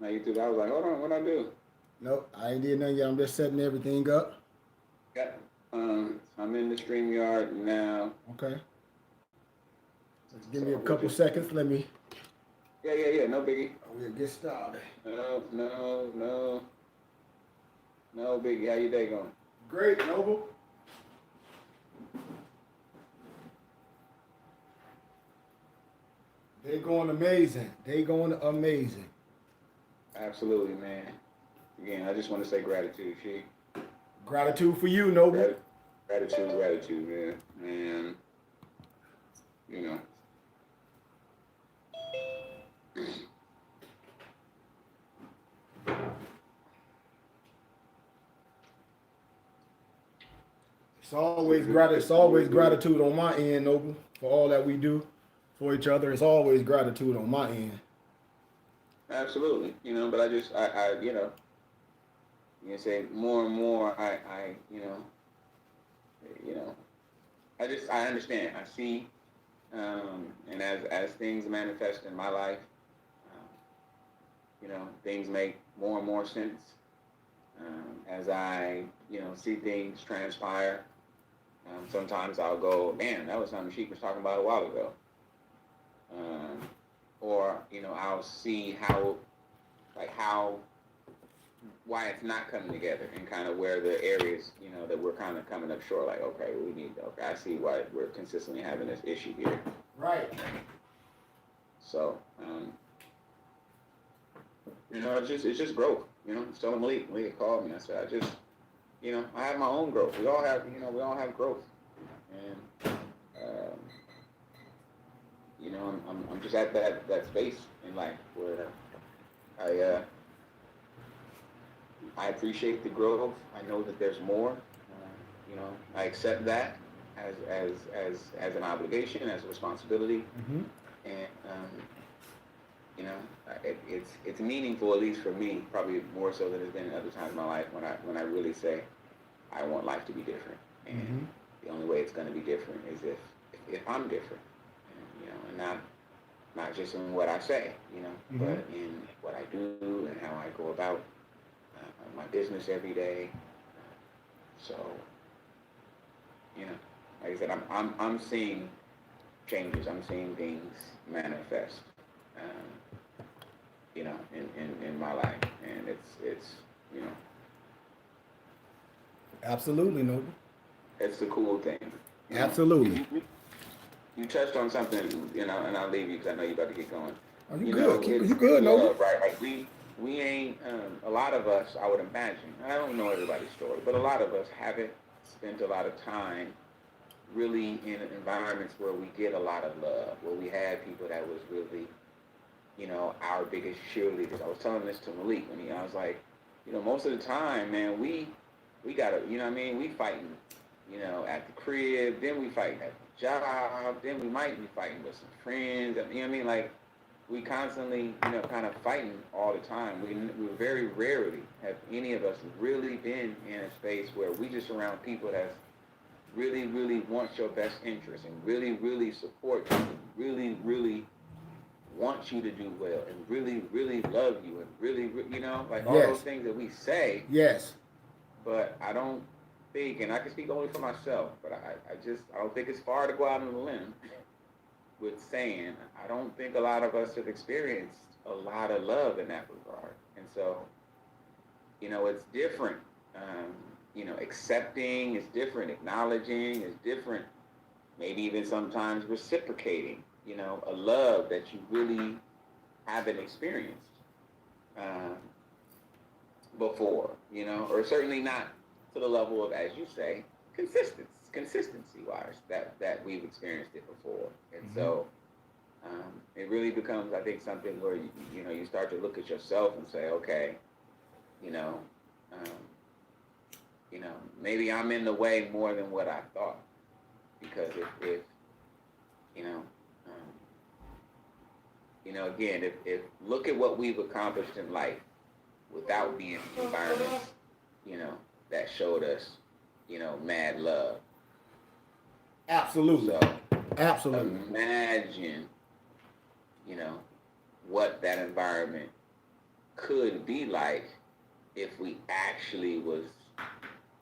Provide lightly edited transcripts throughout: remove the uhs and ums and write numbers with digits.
Now you threw that. I was like, hold on, what I do? Nope, I ain't did nothing yet. I'm just setting everything up. Got. I'm in the StreamYard now. Okay. Just give So me a we'll couple just. seconds. Let me. Yeah. No biggie. We'll get started. No biggie. How your day going? Great, Noble. They going amazing. They going amazing. Absolutely, man. Again, I just want to say gratitude, She. Gratitude for you, Noble. Grat- gratitude, man. And you know, It's always gratitude on my end, Noble, for all that we do for each other. It's always gratitude on my end. absolutely. But you say more and more. You know, I understand. I see, and as things manifest in my life, um, things make more and more sense. As I, see things transpire, sometimes I'll go, man, that was something Sheik was talking about a while ago. Um, or, I'll see how, why it's not coming together and kind of where the areas, that we're kind of coming up short. Like, okay, I see why we're consistently having this issue here. Right. So, it's just growth. I was telling Malik called me. I said, I have my own growth. We all have growth, and I'm just at that space in life where I I appreciate the growth. I know that there's more. I accept that as an obligation, as a responsibility, Mm-hmm. and you know, it's meaningful, at least for me, probably more so than it's been in other times in my life when I really say I want life to be different, and Mm-hmm. the only way it's going to be different is if I'm different, and not just in what I say, Mm-hmm. but in what I do and how I go about my business every day. So, you know, like I said, I'm seeing changes. I'm seeing things manifest. In my life, and it's you know Absolutely, Noble. it's the cool thing. You know, you Absolutely. you, you touched on something, and I'll leave you because I know you're about to get going. Oh, you good? You It's good, Noble? love, right? Like we ain't a lot of us, I would imagine. I don't know everybody's story, but a lot of us haven't spent a lot of time really in environments where we get a lot of love, where we had people that was really, our biggest cheerleaders. I was telling this to Malik I was like, most of the time, man, we gotta, what I mean, we fighting, at the crib, then we fighting at the job, then we might be fighting with some friends. You know what I mean? Like we constantly, kind of fighting all the time. We very rarely have any of us really been in a space where we just around people that's really, really wants your best interest and really, really support you and really, really wants you to do well and really, really love you and really, like all those Yes. things that we say, Yes. but I don't think, and I can speak only for myself, but I don't think it's far to go out on a limb with saying I don't think a lot of us have experienced a lot of love in that regard. And so, it's different. Accepting is different, acknowledging is different, maybe even sometimes reciprocating, a love that you really haven't experienced um, before, or certainly not to the level of, as you say, consistency wise that we've experienced it before. And Mm-hmm. so it really becomes, I think, something where you start to look at yourself and say, okay, you know, um, maybe I'm in the way more than what I thought, because if you know, um, again, if look at what we've accomplished in life without being in environments, you know, that showed us, mad love. Absolutely. So imagine, you know, what that environment could be like if we actually was,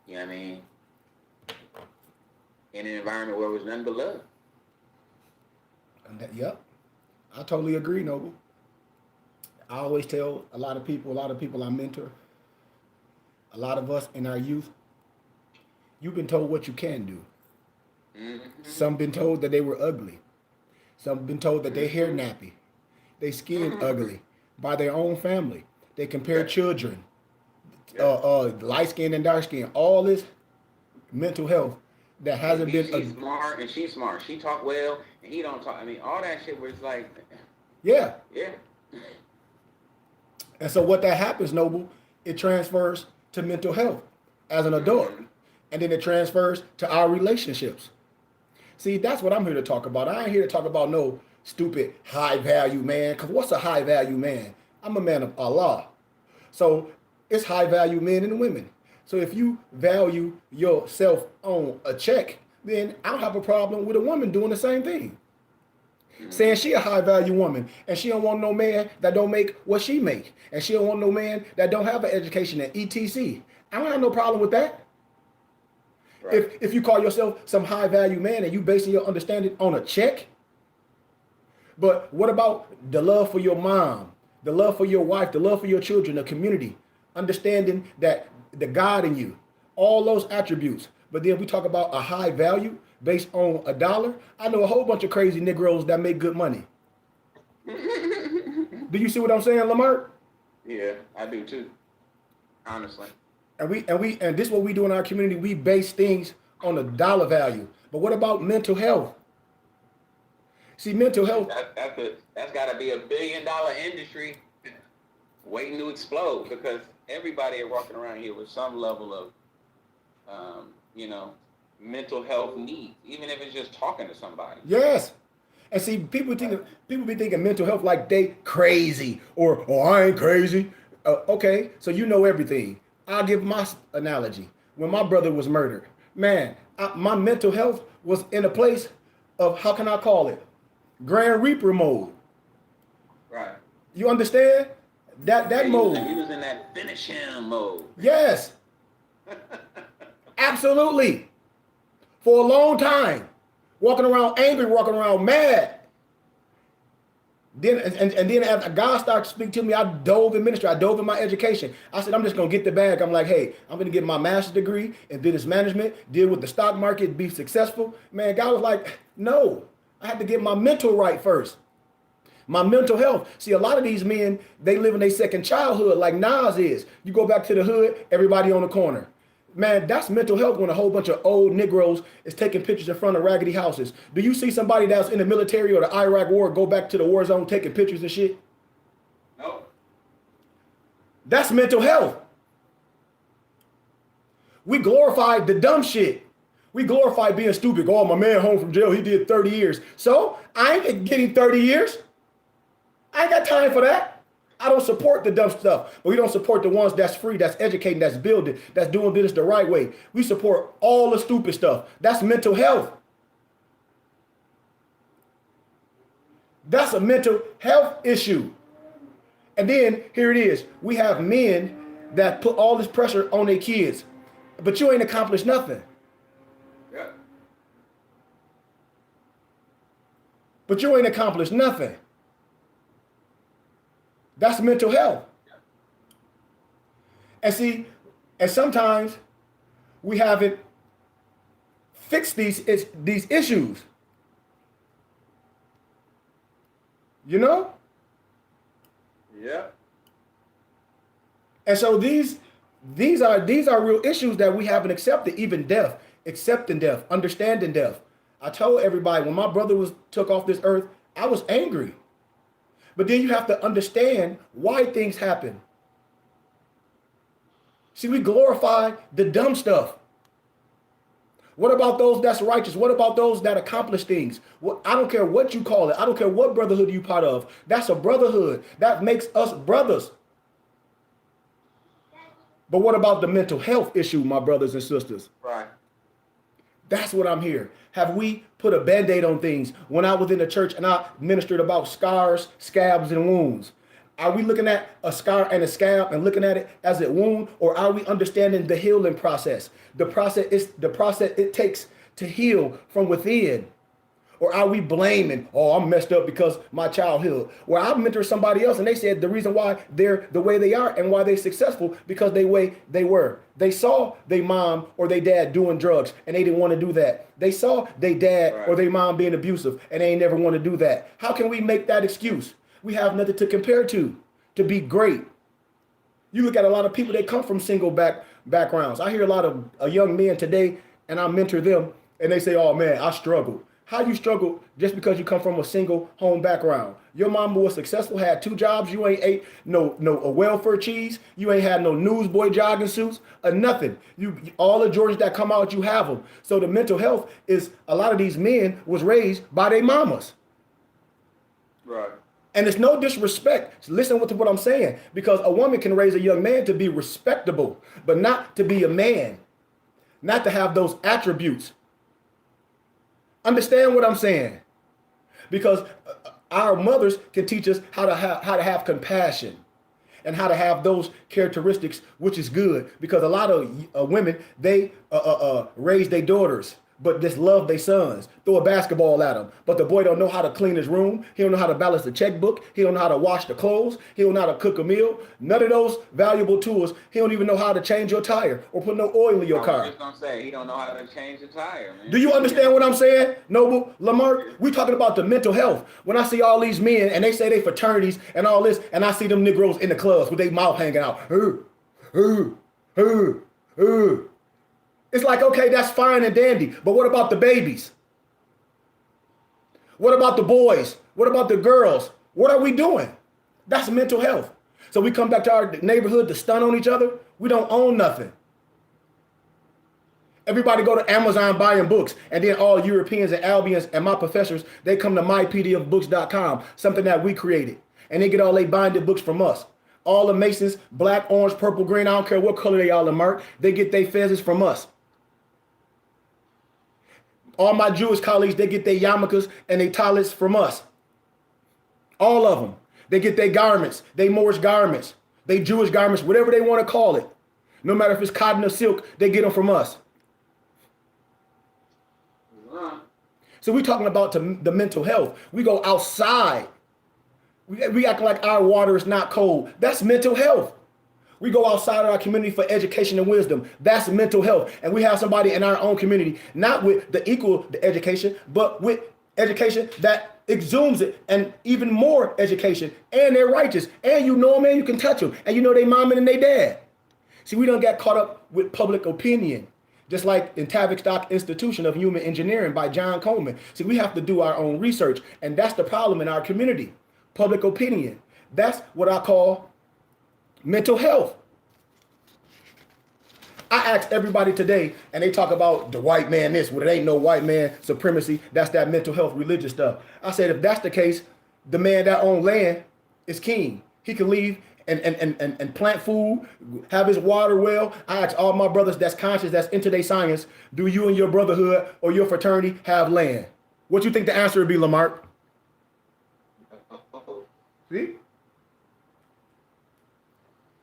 you know what I mean, in an environment where it was nothing but love. And yep, I totally agree, Noble. I always tell a lot of people I mentor, a lot of us in our youth, you've been told what you can do. Mm-hmm. Some been told that they were ugly. Some been told that their hair nappy. They skin ugly by their own family. They compare children, light skin and dark skin. All this mental health that hasn't been. She's smart and she's smart. She talk well and he don't talk. I mean, all that shit was like, Yeah. yeah. And so what that happens, Noble, it transfers to mental health as an adult. And then it transfers to our relationships. See, that's what I'm here to talk about. I ain't here to talk about no stupid high value man. Because what's a high value man? I'm a man of Allah. So it's high value men and women. So if you value yourself on a check, then I don't have a problem with a woman doing the same thing. Saying she a high value woman and she don't want no man that don't make what she make. And she don't want no man that don't have an education at ETC. I don't have no problem with that. Right. If you call yourself some high value man and you basing your understanding on a check, but what about the love for your mom, the love for your wife, the love for your children, the community, understanding that the God in you, all those attributes. But then we talk about a high value based on $1. I know a whole bunch of crazy Negroes that make good money. Do you see what I'm saying, Lamar? Yeah, I do too. Honestly. And this is what we do in our community. We base things on a dollar value. But what about mental health? See, mental health. That's got to be $1 billion industry waiting to explode because everybody is walking around here with some level of, mental health needs, even if it's just talking to somebody. Yes. And see, people be thinking mental health like they crazy or I ain't crazy. Okay, so you know everything. I'll give my analogy. When my brother was murdered, man, my mental health was in a place of, how can I call it? Grand Reaper mode. Right. You understand? That mode. He was in that finish him mode. Yes. Absolutely. For a long time. Walking around angry, walking around mad. Then and then as God started to speak to me, I dove in ministry. I dove in my education. I said, I'm just going to get the bag. I'm like, hey, I'm going to get my master's degree in business management, deal with the stock market, be successful. Man, God was like, no, I had to get my mental right first. My mental health. See, a lot of these men, they live in their second childhood like Nas is. You go back to the hood, everybody on the corner. Man, that's mental health when a whole bunch of old Negroes is taking pictures in front of raggedy houses. Do you see somebody that's in the military or the Iraq war go back to the war zone taking pictures and shit? No. That's mental health. We glorify the dumb shit. We glorify being stupid. Oh, my man home from jail, he did 30 years. So I ain't getting 30 years. I ain't got time for that. I don't support the dumb stuff, but we don't support the ones that's free, that's educating, that's building, that's doing business the right way. We support all the stupid stuff. That's mental health. That's a mental health issue. And then here it is. We have men that put all this pressure on their kids, but you ain't accomplished nothing. Yeah. But you ain't accomplished nothing. That's mental health. And see, and sometimes we haven't fixed these issues. You know? Yeah. And so these are real issues that we haven't accepted, even death, accepting death, understanding death. I told everybody when my brother took off this earth, I was angry. But then you have to understand why things happen. See, we glorify the dumb stuff. What about those that's righteous? What about those that accomplish things? Well, I don't care what you call it. I don't care what brotherhood you part of. That's a brotherhood. That makes us brothers. But what about the mental health issue, my brothers and sisters? Right. That's what I'm here. Have we put a Band-Aid on things? When I was in the church and I ministered about scars, scabs, and wounds, Are we looking at a scar and a scab and looking at it as a wound, or are we understanding the healing process? The process it takes to heal from within. Or are we blaming, oh, I'm messed up because my childhood? Well, I mentored somebody else and they said the reason why they're the way they are and why they're successful because the way they were. They saw their mom or their dad doing drugs and they didn't want to do that. They saw their dad or their mom being abusive and they ain't never want to do that. How can we make that excuse? We have nothing to compare to be great. You look at a lot of people that come from single backgrounds. I hear a lot of young men today and I mentor them and they say, oh man, I struggled. How you struggle just because you come from a single home background? Your mama was successful, had 2 jobs. You ain't ate no a welfare cheese. You ain't had no newsboy jogging suits or nothing. You all the Jordans that come out, you have them. So the mental health is a lot of these men was raised by their mamas. Right. And it's no disrespect. Listen to what I'm saying, because a woman can raise a young man to be respectable, but not to be a man, not to have those attributes. Understand what I'm saying? Because our mothers can teach us how to have compassion and how to have those characteristics, which is good. Because a lot of women, they raise their daughters, but just love their sons. Throw a basketball at them, but the boy don't know how to clean his room. He don't know how to balance the checkbook. He don't know how to wash the clothes. He don't know how to cook a meal. None of those valuable tools. He don't even know how to change your tire or put no oil in your car. I was just gonna say he don't know how to change the tire, man. Do you understand what I'm saying, Noble Lamar? We talking about the mental health. When I see all these men and they say they fraternities and all this, and I see them Negroes in the clubs with their mouth hanging out. It's like, okay, that's fine and dandy, but what about the babies? What about the boys? What about the girls? What are we doing? That's mental health. So we come back to our neighborhood to stun on each other. We don't own nothing. Everybody go to Amazon buying books, and then all Europeans and Albions and my professors, they come to mypdfbooks.com, something that we created, and they get all they binded books from us. All the Masons, black, orange, purple, green, I don't care what color they all are marked, they get their fezzes from us. All my Jewish colleagues, they get their yarmulkes and their talits from us. All of them. They get their garments, they Moorish garments, they Jewish garments, whatever they want to call it. No matter if it's cotton or silk, they get them from us. So we're talking about the mental health. We go outside. We act like our water is not cold. That's mental health. We go outside of our community for education and wisdom. That's mental health. And we have somebody in our own community, not with the education, but with education that exhumes it, and even more education. And they're righteous. And you know them and you can touch them. And you know they mom and they dad. See, we don't get caught up with public opinion. Just like in Tavistock Institution of Human Engineering by John Coleman. See, we have to do our own research. And that's the problem in our community. Public opinion. That's what I call mental health. I asked everybody today, and they talk about the white man this, well, it ain't no white man supremacy. That's that mental health, religious stuff. I said, if that's the case, the man that owns land is king. He can leave and plant food, have his water well. I asked all my brothers that's conscious, that's into their science, do you and your brotherhood or your fraternity have land? What you think the answer would be, Lamarck? See?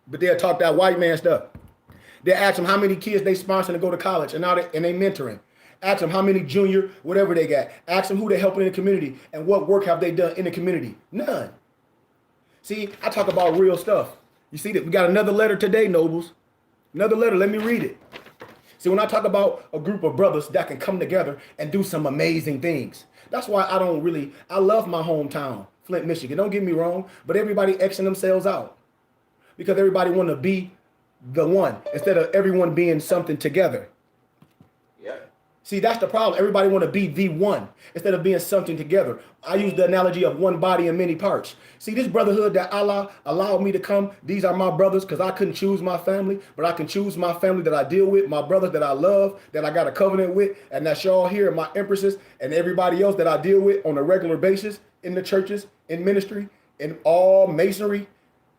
But they'll talk that white man stuff. They'll ask them how many kids they sponsor to go to college and they mentoring. Ask them how many junior, whatever they got. Ask them who they're helping in the community and what work have they done in the community. None. See, I talk about real stuff. You see that we got another letter today, Nobles. Another letter, let me read it. See, when I talk about a group of brothers that can come together and do some amazing things, that's why I love my hometown, Flint, Michigan. Don't get me wrong, but everybody Xing themselves out because everybody want to be the one instead of everyone being something together. Yeah. See, that's the problem. Everybody want to be the one instead of being something together. I use the analogy of one body and many parts. See, this brotherhood that Allah allowed me to come, these are my brothers because I couldn't choose my family, but I can choose my family that I deal with, my brothers that I love, that I got a covenant with, and that's y'all here, my empresses, and everybody else that I deal with on a regular basis in the churches, in ministry, in all masonry.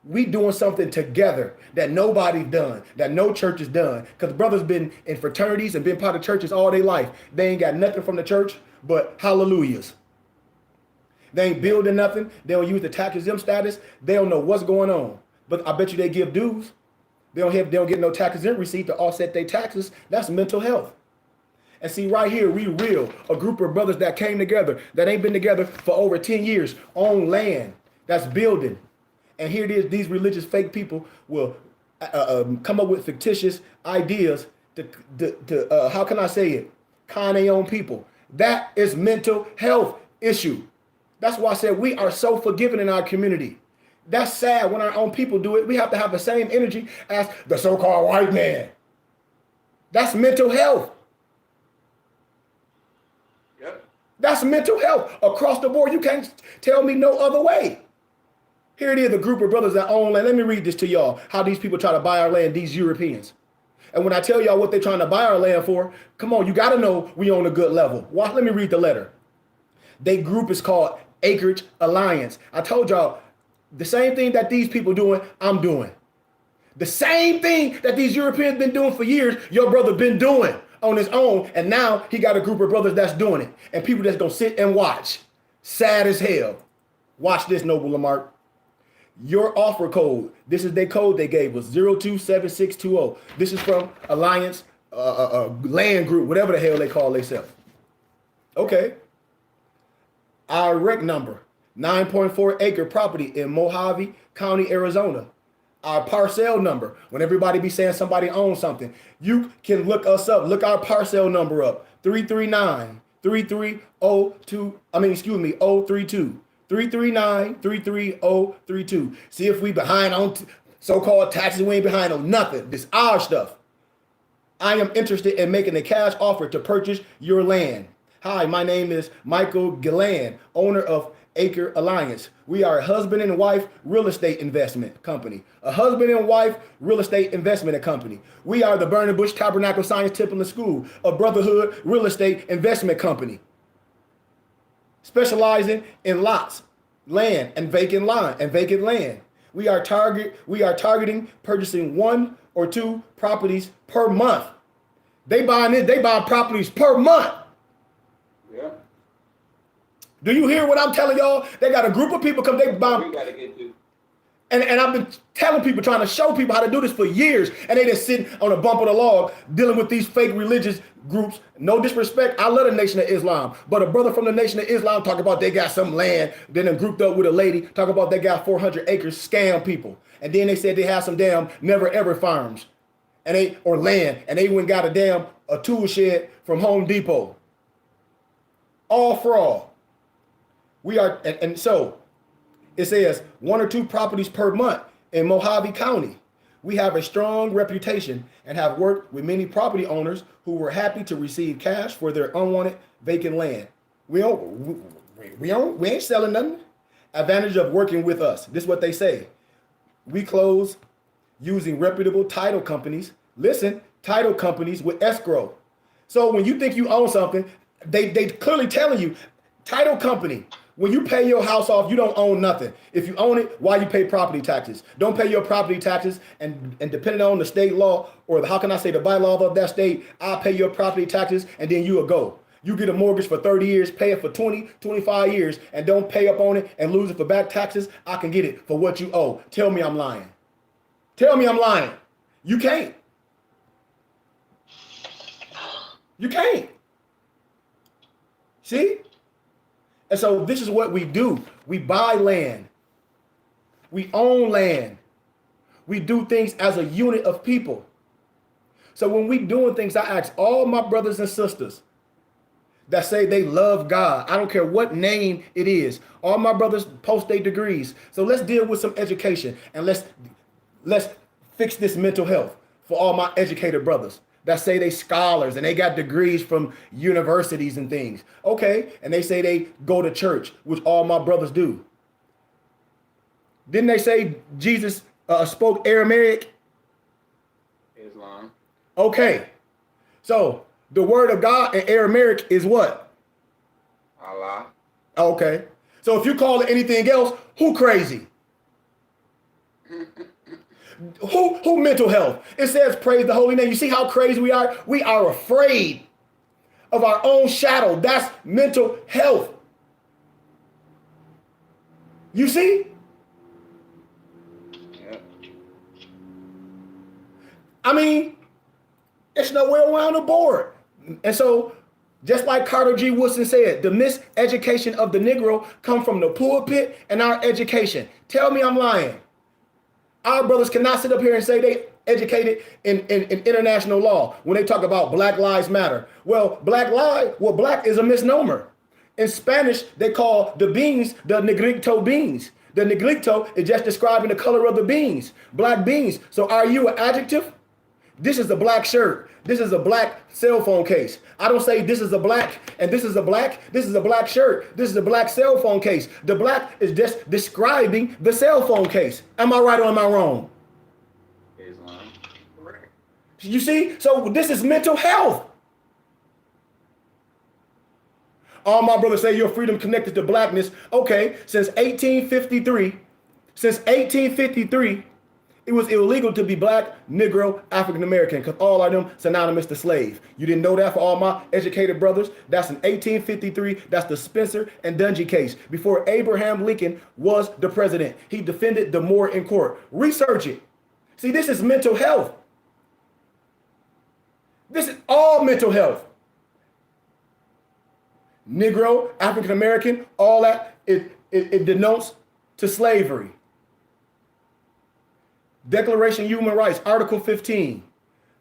We doing something together that nobody's done, that no church has done. Because brothers been in fraternities and been part of churches all their life. They ain't got nothing from the church but hallelujahs. They ain't building nothing. They don't use the tax exempt status. They don't know what's going on. But I bet you they give dues. They don't get no tax exempt receipt to offset their taxes. That's mental health. And see, right here, we real, a group of brothers that came together, that ain't been together for over 10 years, on land, that's building. And here it is, these religious fake people will come up with fictitious ideas to how can I say it, con their own people. That is mental health issue. That's why I said we are so forgiving in our community. That's sad when our own people do it. We have to have the same energy as the so-called white man. That's mental health. Yep. That's mental health across the board. You can't tell me no other way. Here it is, a group of brothers that own land. Let me read this to y'all, how these people try to buy our land, these Europeans. And when I tell y'all what they're trying to buy our land for, come on, you got to know we on a good level. Well, let me read the letter. Their group is called Acreage Alliance. I told y'all, the same thing that these people doing, I'm doing. The same thing that these Europeans been doing for years, your brother been doing on his own. And now he got a group of brothers that's doing it. And people that's going to sit and watch. Sad as hell. Watch this, Noble Lamarck. Your offer code, this is their code they gave us, 027620. This is from Alliance Land Group, whatever the hell they call themselves. Okay. Our rec number, 9.4 acre property in Mojave County, Arizona. Our parcel number, when everybody be saying somebody owns something, you can look us up. Look our parcel number up, 339-33032. 032. 339-33032. See if we behind on so-called taxes. We ain't behind on nothing. This our stuff. I am interested in making a cash offer to purchase your land. Hi, my name is Michael Gillan, owner of Acre Alliance. We are a husband and wife real estate investment company. A husband and wife real estate investment company. We are the Burning Bush Tabernacle Science Temple and School, a brotherhood real estate investment company. Specializing in lots, land, and vacant land. We are targeting purchasing 1 or 2 properties per month. They buying properties per month. Yeah. Do you hear what I'm telling y'all? They got a group of people come, they buy. We gotta get to. And I've been telling people, trying to show people how to do this for years, and they just sitting on a bump of the log dealing with these fake religious groups. No disrespect, I love the Nation of Islam, but a brother from the Nation of Islam talk about they got some land, then they grouped up with a lady, talk about they got 400 acres, scam people. And then they said they have some damn never ever farms, or land, and they went and got a tool shed from Home Depot. All fraud. We are, and so it says 1 or 2 properties per month in Mojave County. We have a strong reputation and have worked with many property owners who were happy to receive cash for their unwanted vacant land. We ain't selling nothing. Advantage of working with us. This is what they say. We close using reputable title companies. Listen, title companies with escrow. So when you think you own something, they clearly telling you, title company. When you pay your house off, you don't own nothing. If you own it, why you pay property taxes? Don't pay your property taxes, and depending on the state law, or how can I say the bylaws of that state, I'll pay your property taxes, and then you will go. You get a mortgage for 30 years, pay it for 20, 25 years, and don't pay up on it and lose it for back taxes, I can get it for what you owe. Tell me I'm lying. Tell me I'm lying. You can't. You can't. See? And so this is what we do. We buy land. We own land. We do things as a unit of people. So when we doing things, I ask all my brothers and sisters that say they love God. I don't care what name it is. All my brothers post their degrees. So let's deal with some education, and let's fix this mental health for all my educated brothers that say they scholars and they got degrees from universities and things. Okay, and they say they go to church, which all my brothers do. Didn't they say Jesus spoke Aramaic? Islam. Okay, so the word of God in Aramaic is what? Allah. Okay, so if you call it anything else, who crazy? Who mental health? It says praise the holy name. You see how crazy we are? We are afraid of our own shadow. That's mental health. You see? Yeah. I mean, it's no way around the board. And so, just like Carter G. Woodson said, the miseducation of the Negro come from the pulpit and our education. Tell me I'm lying. Our brothers cannot sit up here and say they educated in international law when they talk about Black Lives Matter. Well, black is a misnomer. In Spanish, they call the beans the negrito beans. The negrito is just describing the color of the beans, black beans. So are you an adjective? This is a black shirt. This is a black cell phone case. I don't say this is a black and this is a black. This is a black shirt. This is a black cell phone case. The black is just describing the cell phone case. Am I right or am I wrong? Islam. Correct. You see? So this is mental health. All my brothers say your freedom connected to blackness. Okay, since 1853, it was illegal to be black, Negro, African American, because all of them synonymous to slave. You didn't know that for all my educated brothers? That's in 1853. That's the Spencer and Dungy case. Before Abraham Lincoln was the president, he defended the Moore in court. Research it. See, this is mental health. This is all mental health. Negro, African American, all that, it denotes to slavery. Declaration of Human Rights, Article 15,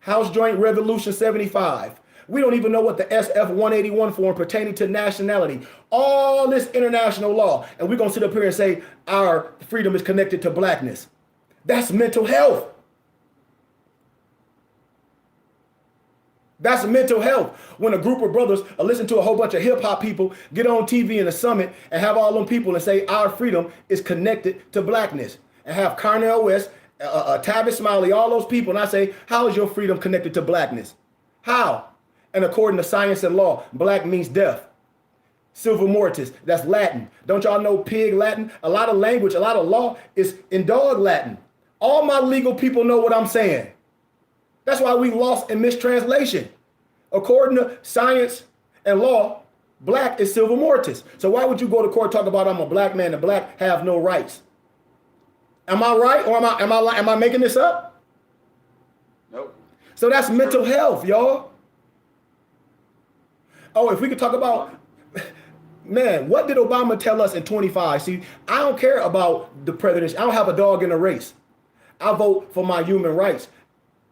House Joint Resolution 75. We don't even know what the SF 181 form pertaining to nationality. All this international law, and we're going to sit up here and say our freedom is connected to blackness. That's mental health. That's mental health. When a group of brothers listen to a whole bunch of hip hop people get on TV in a summit and have all them people and say our freedom is connected to blackness, and have Cornel West, Tavis Smiley, all those people, and I say, how is your freedom connected to blackness? How? And according to science and law, black means death. Silva mortis, that's Latin. Don't y'all know pig Latin? A lot of language, a lot of law is in dog Latin. All my legal people know what I'm saying. That's why we lost in mistranslation. According to science and law, black is silva mortis. So why would you go to court and talk about I'm a black man and black have no rights? Am I right or am I making this up? Nope. So that's mental health, y'all. Oh, if we could talk about, man, what did Obama tell us in 25? See, I don't care about the presidency. I don't have a dog in a race. I vote for my human rights.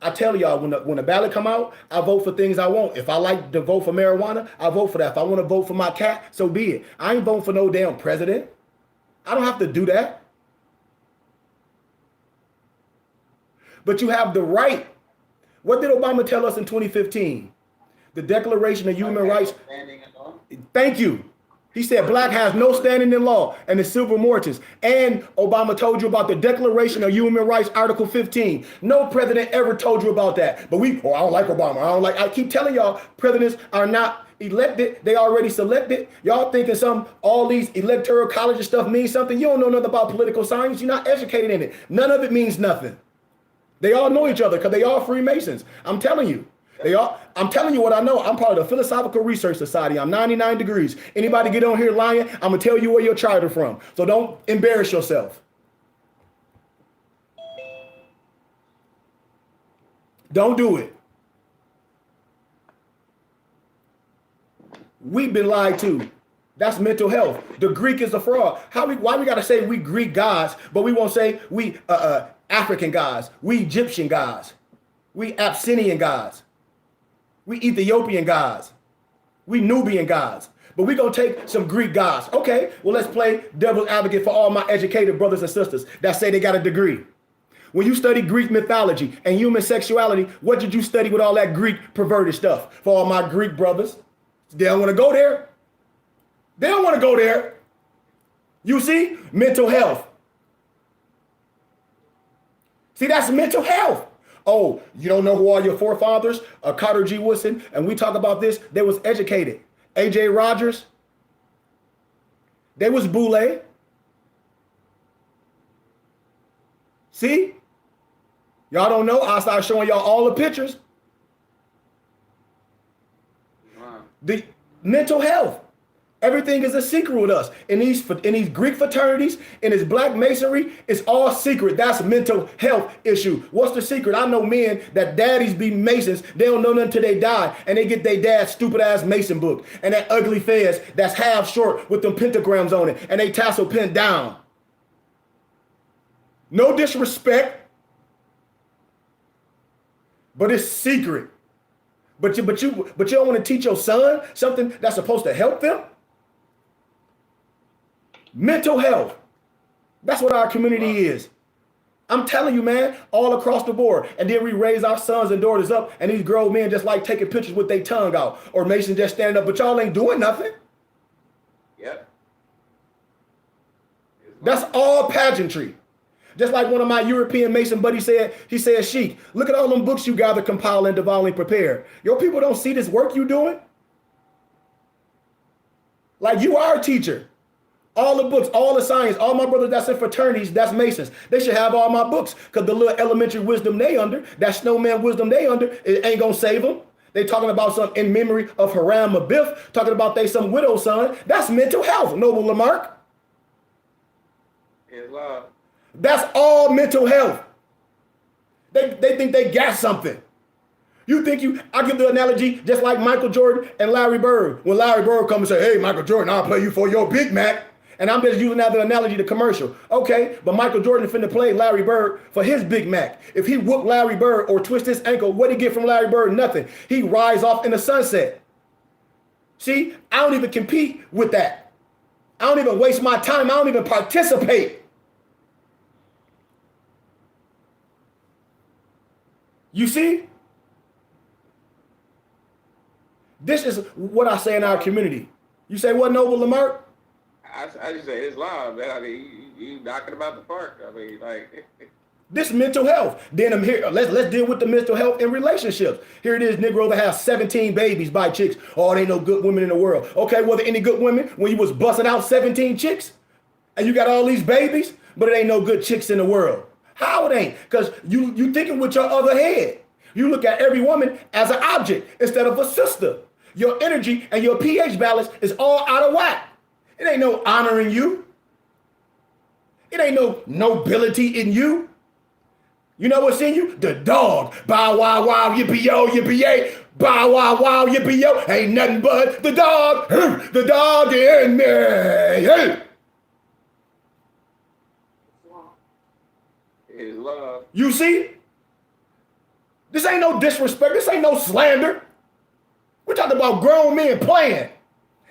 I tell y'all, when the ballot come out, I vote for things I want. If I like to vote for marijuana, I vote for that. If I want to vote for my cat, so be it. I ain't voting for no damn president. I don't have to do that. But you have the right. What did Obama tell us in 2015? The Declaration of Human Rights. Thank you. He said black has no standing in law and the silva mortis. And Obama told you about the Declaration of Human Rights, Article 15. No president ever told you about that. But I don't like Obama. I keep telling y'all, presidents are not elected. They already selected. Y'all thinking all these electoral college and stuff means something. You don't know nothing about political science. You're not educated in it. None of it means nothing. They all know each other because they all Freemasons. I'm telling you. I'm telling you what I know. I'm part of the Philosophical Research Society. I'm 99 degrees. Anybody get on here lying, I'm going to tell you where your charter from. So don't embarrass yourself. Don't do it. We've been lied to. That's mental health. The Greek is a fraud. Why we got to say we Greek gods, but we won't say we African gods, we Egyptian gods, we Abyssinian gods, we Ethiopian gods, we Nubian gods, but we're going to take some Greek gods. Okay, well, let's play devil's advocate for all my educated brothers and sisters that say they got a degree. When you study Greek mythology and human sexuality, what did you study with all that Greek perverted stuff? For all my Greek brothers, they don't want to go there. They don't want to go there. You see, mental health. See, that's mental health. Oh, you don't know who are your forefathers? Carter G. Woodson, and we talk about this. They was educated. A.J. Rogers. They was Boule. See? Y'all don't know. I'll start showing y'all all the pictures. Wow. The mental health. Everything is a secret with us. In these Greek fraternities, in this black masonry, it's all secret. That's a mental health issue. What's the secret? I know men that daddies be masons. They don't know nothing till they die. And they get their dad's stupid ass mason book. And that ugly fez that's half short with them pentagrams on it. And they tassel pin down. No disrespect. But it's secret. But you don't want to teach your son something that's supposed to help them? Mental health. That's what our community is. I'm telling you, man, all across the board. And then we raise our sons and daughters up, and these grown men just like taking pictures with their tongue out, or Mason just standing up, but y'all ain't doing nothing. Yep. That's all pageantry. Just like one of my European Mason buddies said, he said, Sheik, look at all them books you gather, compile, and divinely prepare. Your people don't see this work you doing? Like, you are a teacher. All the books, all the science, all my brothers that's in fraternities, that's Masons. They should have all my books, because the little elementary wisdom they under, that snowman wisdom they under, it ain't gonna save them. They talking about some in memory of Haram Abiff, talking about they some widow son. That's mental health, Noble Lamarck. Islam. That's all mental health. They think they got something. You think I give the analogy just like Michael Jordan and Larry Bird. When Larry Bird comes and say, hey, Michael Jordan, I'll play you for your Big Mac. And I'm just using that analogy to commercial. Okay, but Michael Jordan finna play Larry Bird for his Big Mac. If he whoop Larry Bird or twist his ankle, what did he get from Larry Bird? Nothing. He rise off in the sunset. See, I don't even compete with that. I don't even waste my time. I don't even participate. You see? This is what I say in our community. You say what, Noble Lamarck? I just say Islam, man. I mean, you knocking about the park. I mean, like. This mental health. Then I'm here. Let's deal with the mental health in relationships. Here it is, Negro that has 17 babies by chicks. Oh, they no good women in the world. Okay, were there any good women when you was busting out 17 chicks? And you got all these babies, but it ain't no good chicks in the world. How it ain't? Because you thinking with your other head. You look at every woman as an object instead of a sister. Your energy and your pH balance is all out of whack. It ain't no honoring you. It ain't no nobility in you. You know what's in you? The dog. Bow wow wow yippee-yo, yippee-yay. Bow wow wow yippee-yo. Ain't nothing but the dog. The dog in me. Hey. Is love. You see? This ain't no disrespect. This ain't no slander. We're talking about grown men playing.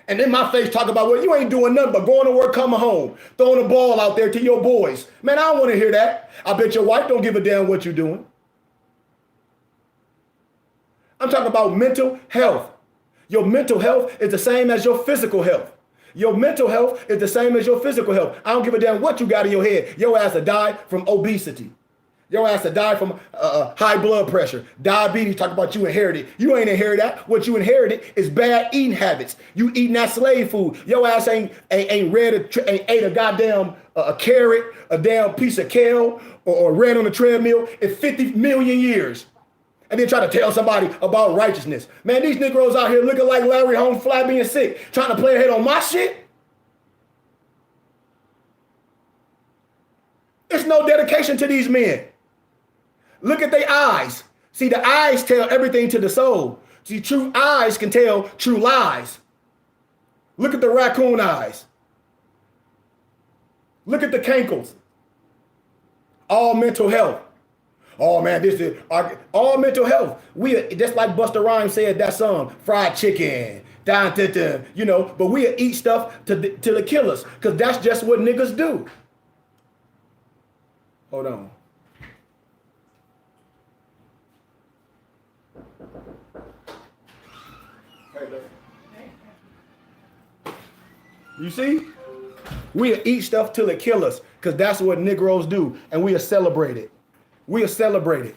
And in my face talk about, well, you ain't doing nothing but going to work, coming home, throwing the ball out there to your boys. Man, I don't want to hear that. I bet your wife don't give a damn what you're doing. I'm talking about mental health. Your mental health is the same as your physical health. Your mental health is the same as your physical health. I don't give a damn what you got in your head. Your ass to die from obesity. Your ass to die from high blood pressure, diabetes. Talk about you inherited. You ain't inherited that. What you inherited is bad eating habits. You eating that slave food. Your ass ain't ate a goddamn a carrot, a damn piece of kale, or ran on a treadmill in 50 million years. And then try to tell somebody about righteousness. Man, these Negroes out here looking like Larry Holmes, fly being sick, trying to play ahead on my shit. It's no dedication to these men. Look at their eyes. See, the eyes tell everything to the soul. See, true eyes can tell true lies. Look at the raccoon eyes. Look at the cankles. All mental health. Oh man, this is all mental health. We just like Busta Rhymes said that song, fried chicken, down to you know. But we eat stuff till it kill us, cause that's just what niggas do. Hold on. You see? We'll eat stuff till it kill us, because that's what Negroes do, and we'll celebrate it. We'll celebrate it.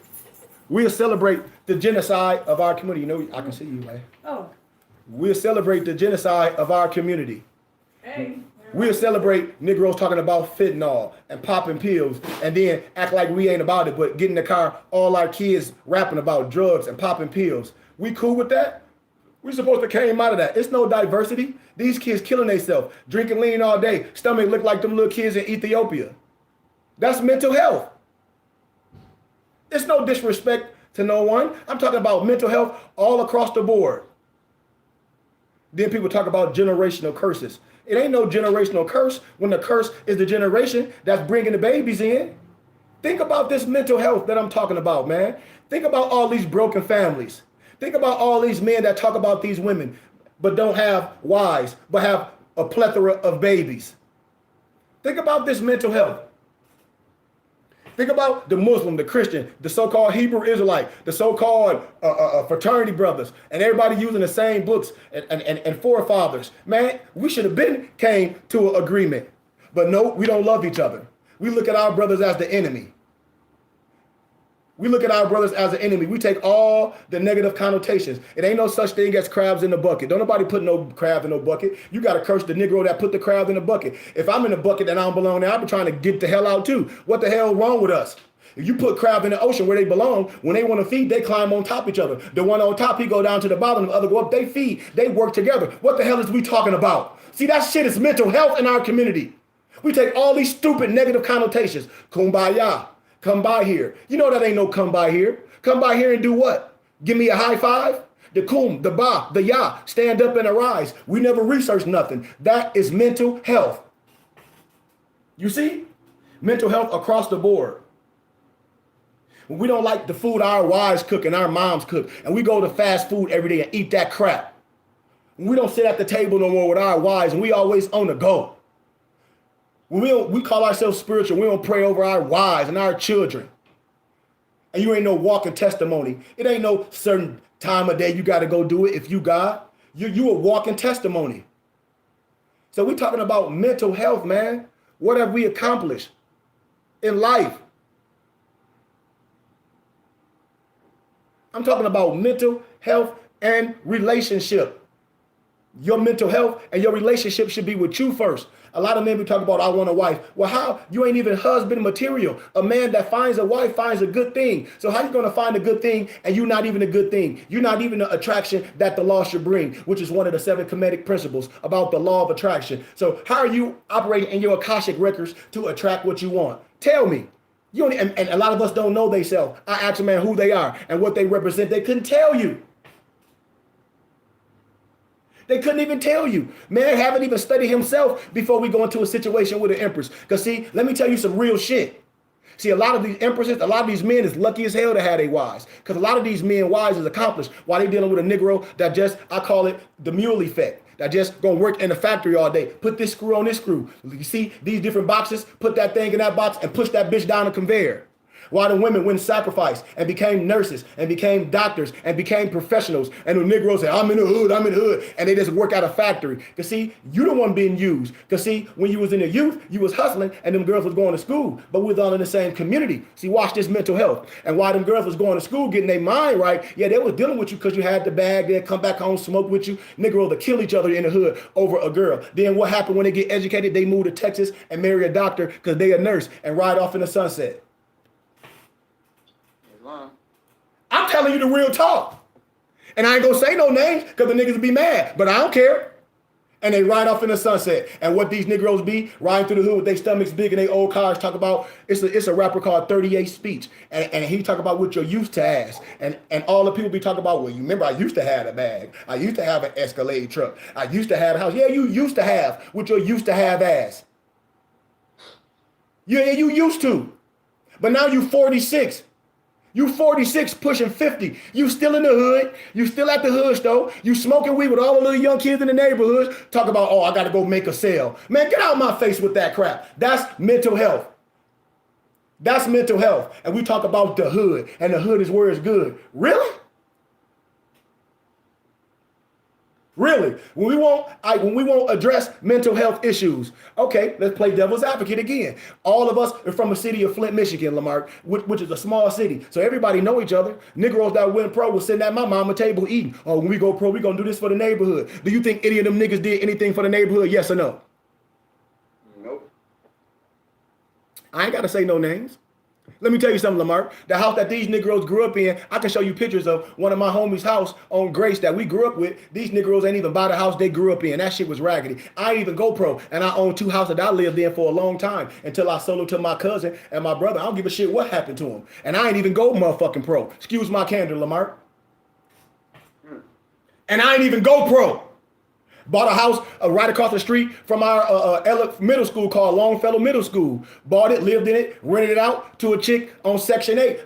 We'll celebrate the genocide of our community. You know, I can see you, man. Oh. We'll celebrate the genocide of our community. Hey. We'll celebrate Negroes talking about fentanyl and popping pills, and then act like we ain't about it, but get in the car, all our kids rapping about drugs and popping pills. We cool with that? We're supposed to came out of that. It's no diversity. These kids killing themselves, drinking lean all day. Stomach look like them little kids in Ethiopia. That's mental health. It's no disrespect to no one. I'm talking about mental health all across the board. Then people talk about generational curses. It ain't no generational curse when the curse is the generation that's bringing the babies in. Think about this mental health that I'm talking about, man. Think about all these broken families. Think about all these men that talk about these women, but don't have wives, but have a plethora of babies. Think about this mental health. Think about the Muslim, the Christian, the so-called Hebrew Israelite, the so-called fraternity brothers, and everybody using the same books and forefathers. Man, we should have been came to an agreement. But no, we don't love each other. We look at our brothers as the enemy. We look at our brothers as an enemy. We take all the negative connotations. It ain't no such thing as crabs in the bucket. Don't nobody put no crab in no bucket. You got to curse the Negro that put the crab in the bucket. If I'm in the bucket and I don't belong there, I've been trying to get the hell out too. What the hell wrong with us? If you put crab in the ocean where they belong, when they want to feed, they climb on top of each other. The one on top, he go down to the bottom, the other go up, they feed, they work together. What the hell is we talking about? See, that shit is mental health in our community. We take all these stupid negative connotations. Kumbaya. Come by here. You know that ain't no come by here. Come by here and do what? Give me a high five? The kum, the ba, the ya, stand up and arise. We never research nothing. That is mental health. You see? Mental health across the board. When we don't like the food our wives cook and our moms cook, and we go to fast food every day and eat that crap. When we don't sit at the table no more with our wives and we always on the go. When we call ourselves spiritual, we don't pray over our wives and our children. And you ain't no walking testimony. It ain't no certain time of day you got to go do it if you God. You a walking testimony. So we're talking about mental health, man. What have we accomplished in life? I'm talking about mental health and relationship. Your mental health and your relationship should be with you first. A lot of men be talking about, I want a wife. Well, how? You ain't even husband material. A man that finds a wife finds a good thing. So how you going to find a good thing and you're not even a good thing? You're not even the attraction that the law should bring, which is one of the 7 Kemetic principles about the law of attraction. So how are you operating in your Akashic records to attract what you want? Tell me. You don't, and a lot of us don't know themselves. I asked a man who they are and what they represent. They couldn't tell you. They couldn't even tell you. Man haven't even studied himself before we go into a situation with an empress. Because see, let me tell you some real shit. See, a lot of these empresses, a lot of these men is lucky as hell to have their wives. Because a lot of these men wives is accomplished while they dealing with a Negro that just, I call it the mule effect. That just gonna work in the factory all day. Put this screw on this screw. You see these different boxes, put that thing in that box and push that bitch down a conveyor. While the women went and sacrificed and became nurses and became doctors and became professionals. And the Negroes say, I'm in the hood. And they just work out a factory. Because see, you the one being used. Because see, when you was in the youth, you was hustling and them girls was going to school. But we was all in the same community. See, watch this mental health. And while them girls was going to school, getting their mind right, yeah, they was dealing with you because you had the bag. They'd come back home, smoke with you. Negroes would kill each other in the hood over a girl. Then what happened when they get educated? They move to Texas and marry a doctor because they a nurse and ride off in the sunset. I'm telling you the real talk. And I ain't gonna say no names because the niggas will be mad, but I don't care. And they ride off in the sunset. And what these Negroes be riding through the hood with their stomachs big and their old cars talk about, it's a rapper called 38 Speech. And he talk about what you're used to ass. And all the people be talking about, well, you remember I used to have a bag. I used to have an Escalade truck. I used to have a house. Yeah, you used to have what you're used to have ass. Yeah, you used to. But now you 46. You 46 pushing 50. You still in the hood. You still at the hood store. You smoking weed with all the little young kids in the neighborhoods. Talk about, oh, I got to go make a sale. Man, get out of my face with that crap. That's mental health. That's mental health. And we talk about the hood. And the hood is where it's good. Really? Really? When we won't address mental health issues, okay, let's play devil's advocate again. All of us are from the city of Flint, Michigan, Lamar, which is a small city. So everybody know each other. Negroes that went pro will sitting at my mama table eating. Oh, when we go pro, we gonna do this for the neighborhood. Do you think any of them niggas did anything for the neighborhood? Yes or no? Nope. I ain't gotta say no names. Let me tell you something, Lamar. The house that these Negroes grew up in, I can show you pictures of one of my homies' house on Grace that we grew up with. These Negroes ain't even buy the house they grew up in. That shit was raggedy. I ain't even go pro, and I own 2 houses that I lived in for a long time until I sold them to my cousin and my brother. I don't give a shit what happened to them, and I ain't even go motherfucking pro. Excuse my candor, Lamar. And I ain't even go pro. Bought a house right across the street from our middle school called Longfellow Middle School. Bought it, lived in it, rented it out to a chick on Section 8.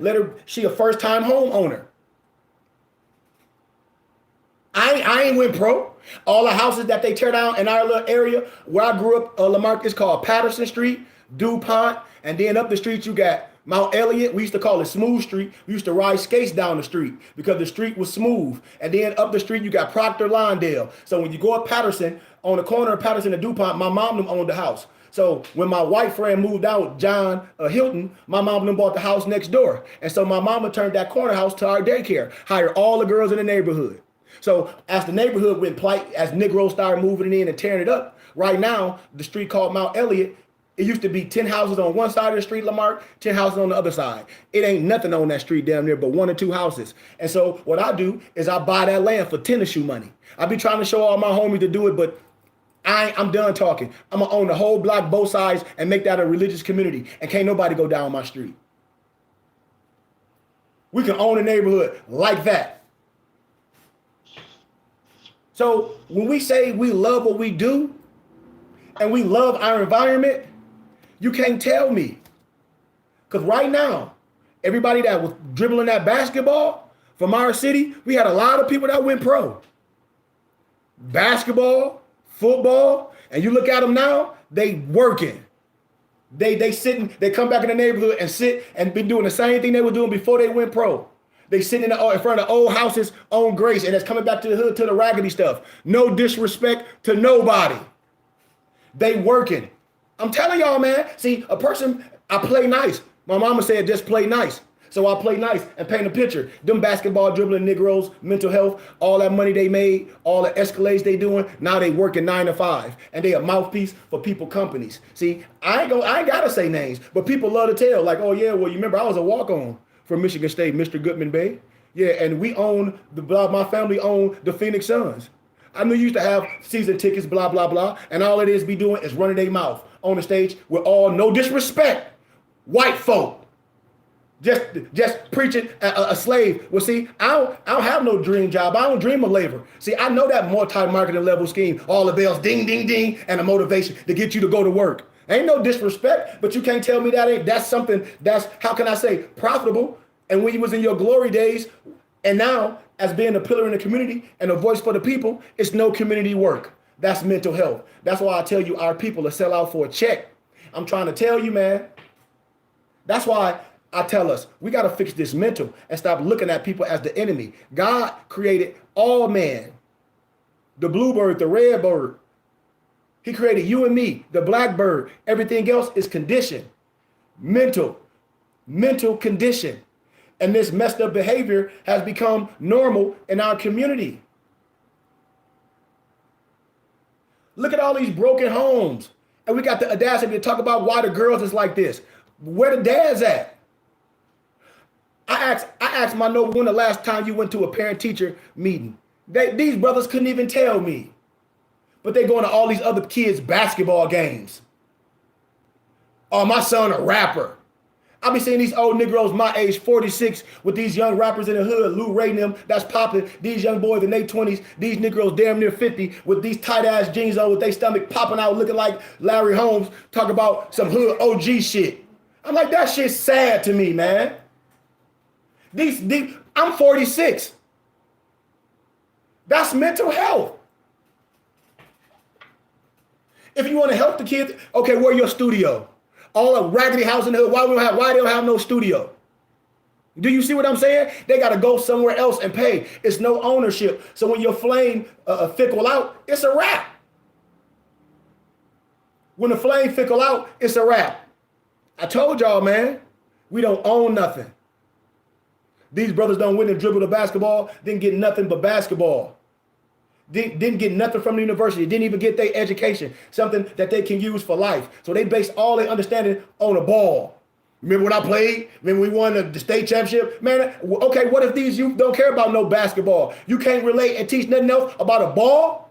She a first-time homeowner. I ain't went pro. All the houses that they tear down in our little area where I grew up, Lamarck, is called Patterson Street, DuPont, and then up the street you got Mount Elliott. We used to call it Smooth Street. We used to ride skates down the street because the street was smooth. And then up the street, you got Proctor Lawndale. So when you go up Patterson, on the corner of Patterson and DuPont, my mom owned the house. So when my white friend moved out, John Hilton, my mom bought the house next door. And so my mama turned that corner house to our daycare, hired all the girls in the neighborhood. So as the neighborhood went plight, as Negroes started moving in and tearing it up, right now, the street called Mount Elliott, it used to be 10 houses on one side of the street, Lamarck, 10 houses on the other side. It ain't nothing on that street damn near but 1 or 2 houses. And so what I do is I buy that land for tennis shoe money. I be trying to show all my homies to do it, but I'm done talking. I'm going to own the whole block, both sides, and make that a religious community. And can't nobody go down my street. We can own a neighborhood like that. So when we say we love what we do and we love our environment, you can't tell me. Because right now, everybody that was dribbling that basketball from our city, we had a lot of people that went pro. Basketball, football, and you look at them now, they working. They sitting, they come back in the neighborhood and sit and been doing the same thing they were doing before they went pro. They sitting in front of old houses on Grace, and it's coming back to the hood, to the raggedy stuff. No disrespect to nobody. They working. I'm telling y'all, man. See, a person, I play nice. My mama said just play nice. So I play nice and paint a picture. Them basketball dribbling Negroes, mental health, all that money they made, all the escalades they doing, now they working 9 to 5. And they a mouthpiece for people companies. See, I ain't gotta say names, but people love to tell, like, oh yeah, well, you remember I was a walk-on from Michigan State, Mr. Goodman Bay. Yeah, and we own my family owned the Phoenix Suns. I knew you used to have season tickets, blah, blah, blah. And all it is be doing is running their mouth on the stage with all, no disrespect, white folk. Just preaching a slave. Well, see, I don't have no dream job. I don't dream of labor. See, I know that multi-marketing level scheme, all the bells, ding, ding, ding, and a motivation to get you to go to work. Ain't no disrespect, but you can't tell me that's something that's, how can I say, profitable. And when you was in your glory days, and now as being a pillar in the community and a voice for the people, it's no community work. That's mental health. That's why I tell you our people are sell out for a check. I'm trying to tell you, man. That's why I tell us we got to fix this mental and stop looking at people as the enemy. God created all man, the bluebird, the red bird. He created you and me, the blackbird. Everything else is conditioned. Mental condition. And this messed up behavior has become normal in our community. Look at all these broken homes. And we got the audacity to talk about why the girls is like this. Where the dads at? I asked my noble, when the last time you went to a parent-teacher meeting? These brothers couldn't even tell me. But they going to all these other kids' basketball games. Oh, my son a rapper. I be seeing these old Negroes my age, 46, with these young rappers in the hood, Lou Ray and them, that's popping. These young boys in their 20s, these Negroes damn near 50, with these tight-ass jeans on, with their stomach popping out, looking like Larry Holmes, talk about some hood OG shit. I'm like, that shit's sad to me, man. I'm 46. That's mental health. If you want to help the kids, okay, where your studio? All a raggedy house in the hood. Why they don't have no studio? Do you see what I'm saying? They got to go somewhere else and pay. It's no ownership. So when your flame fickle out, it's a wrap. When the flame fickle out, it's a wrap. I told y'all, man, we don't own nothing. These brothers don't win and dribble the basketball, didn't get nothing but basketball. Didn't get nothing from the university, didn't even get their education, something that they can use for life. So they base all their understanding on a ball. Remember when I played? Remember we won the state championship? Man, okay, what if these youth don't care about no basketball? You can't relate and teach nothing else about a ball?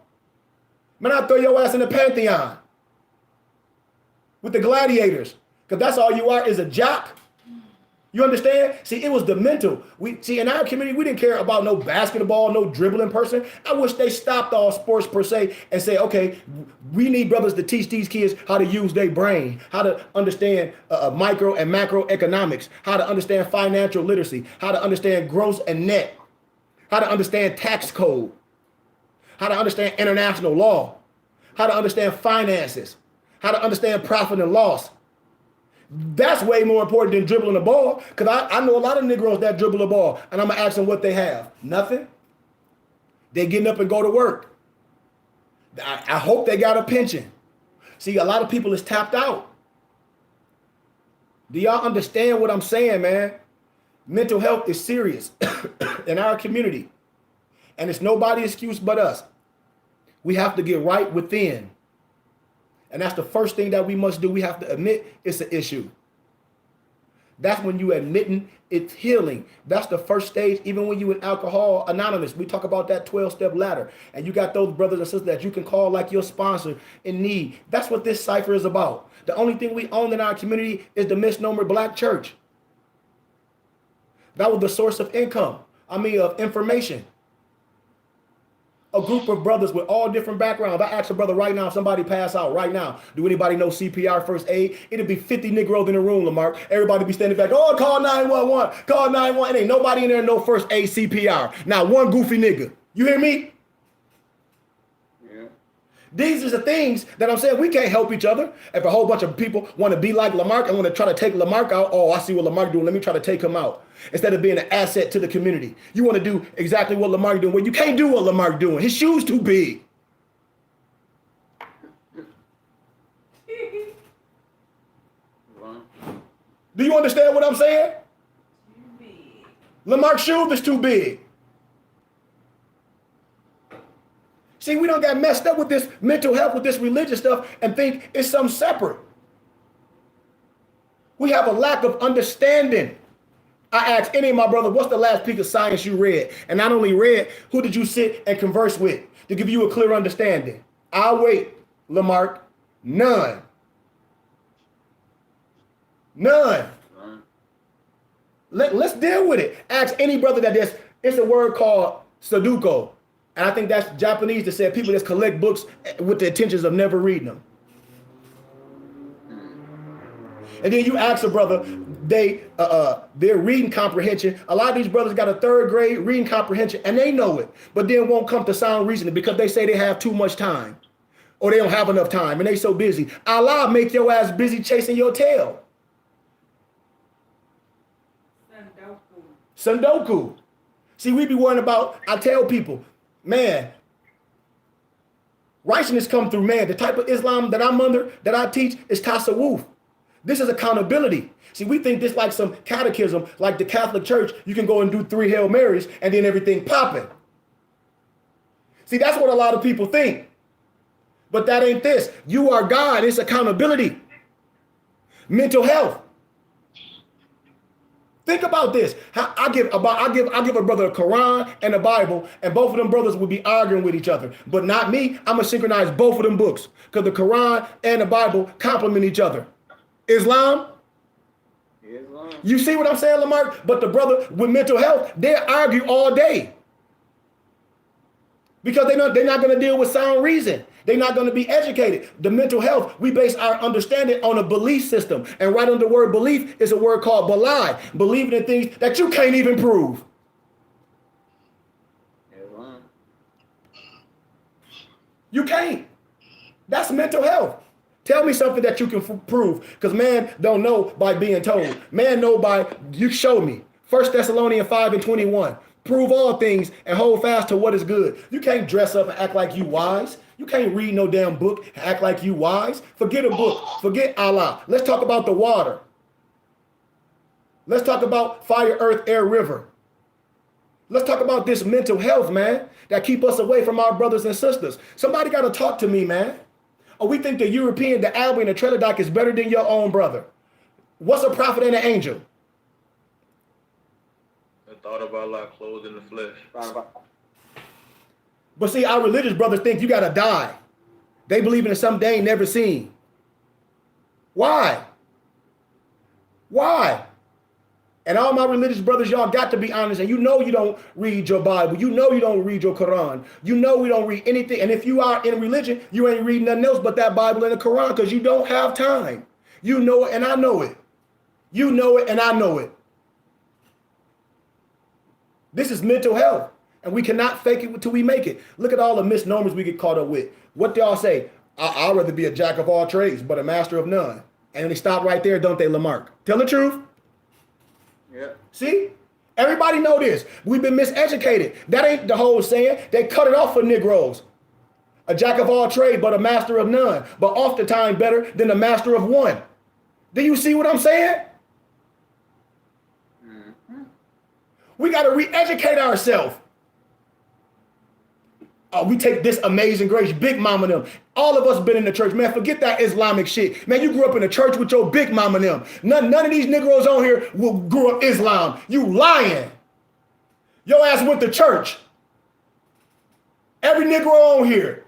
Man, I'll throw your ass in the Pantheon with the gladiators. Because that's all you are is a jock. You understand? See, it was the mental. We see in our community, we didn't care about no basketball, no dribbling person. I wish they stopped all sports per se and say, okay, we need brothers to teach these kids how to use their brain, how to understand micro and macroeconomics, how to understand financial literacy, how to understand gross and net, how to understand tax code, how to understand international law, how to understand finances, how to understand profit and loss. That's way more important than dribbling the ball, because I know a lot of Negroes that dribble the ball, and I'm going to ask them what they have. Nothing. They getting up and go to work. I hope they got a pension. See, a lot of people is tapped out. Do y'all understand what I'm saying, man? Mental health is serious in our community, and it's nobody's excuse but us. We have to get right within. And that's the first thing that we must do. We have to admit it's an issue. That's when you admitting it's healing. That's the first stage. Even when you in Alcohol Anonymous, we talk about that 12-step ladder. And you got those brothers and sisters that you can call like your sponsor in need. That's what this cipher is about. The only thing we own in our community is the misnomer Black church. That was the source of income. Of information. A group of brothers with all different backgrounds. I ask a brother right now, if somebody pass out right now, do anybody know CPR, first aid? It'd be 50 Negroes in the room, Lamar. Everybody be standing back, oh, call 911, call 911. Ain't nobody in there know first aid CPR. Not one goofy nigga. You hear me? Yeah. These are the things that I'm saying. We can't help each other. If a whole bunch of people want to be like Lamarck and want to try to take Lamarck out, oh, I see what Lamarck doing. Let me try to take him out. Instead of being an asset to the community. You want to do exactly what Lamarck doing. Well, you can't do what Lamarck doing. His shoes too big. Do you understand what I'm saying? Too big. Lamarck's shoes is too big. See, we don't got messed up with this mental health, with this religious stuff, and think it's something separate. We have a lack of understanding. I asked any of my brothers, what's the last piece of science you read? And not only read, who did you sit and converse with to give you a clear understanding? I'll wait, Lamarck. None. None. Let's deal with it. Ask any brother that it's a word called Sudoku. And I think that's Japanese that said people just collect books with the intentions of never reading them. And then you ask a brother, their reading comprehension. A lot of these brothers got a 3rd grade reading comprehension and they know it, but then won't come to sound reasoning because they say they have too much time or they don't have enough time and they so busy. Allah make your ass busy chasing your tail. Sudoku. See, we be worrying about, I tell people, man, righteousness come through man. The type of Islam that I'm under, that I teach is tasawwuf. This is accountability. See, we think this like some catechism, like the Catholic Church. You can go and do 3 Hail Marys and then everything popping. See, that's what a lot of people think. But that ain't this. You are God. It's accountability. Mental health. Think about this. I give a brother a Quran and a Bible, and both of them brothers would be arguing with each other. But not me. I'm going to synchronize both of them books because the Quran and the Bible complement each other. Islam. You see what I'm saying, Lamarck? But the brother with mental health, they argue all day. Because they're not going to deal with sound reason. They're not going to be educated. The mental health, we base our understanding on a belief system. And right under the word belief is a word called balai. Believing in things that you can't even prove. You can't. That's mental health. Tell me something that you can prove. Because man don't know by being told. Man know by, you show me. 1 Thessalonians 5:21. Prove all things and hold fast to what is good. You can't dress up and act like you wise. You can't read no damn book and act like you wise. Forget a book. Forget Allah. Let's talk about the water. Let's talk about fire, earth, air, river. Let's talk about this mental health, man, that keep us away from our brothers and sisters. Somebody got to talk to me, man. Or we think the European, the Albion, the Trelledoc is better than your own brother. What's a prophet and an angel? The thought of Allah clothed in the flesh. But see, our religious brothers think you got to die. They believe in something they ain't never seen. Why? Why? And all my religious brothers, y'all got to be honest. And you know you don't read your Bible. You know you don't read your Quran. You know we don't read anything. And if you are in religion, you ain't reading nothing else but that Bible and the Quran because you don't have time. You know it and I know it. You know it and I know it. This is mental health. And we cannot fake it until we make it. Look at all the misnomers we get caught up with. What they all say? I'd rather be a jack of all trades, but a master of none. And they stop right there, don't they, Lamarck? Tell the truth. Yeah. See? Everybody know this. We've been miseducated. That ain't the whole saying. They cut it off for Negroes. A jack of all trades, but a master of none. But oftentimes better than a master of one. Do you see what I'm saying? Mm-hmm. We got to re-educate ourselves. We take this Amazing Grace, Big Mama them. All of us been in the church. Man, forget that Islamic shit. Man, you grew up in the church with your Big Mama them. None of these Negroes on here grew up Islam. You lying. Your ass went to church. Every Negro on here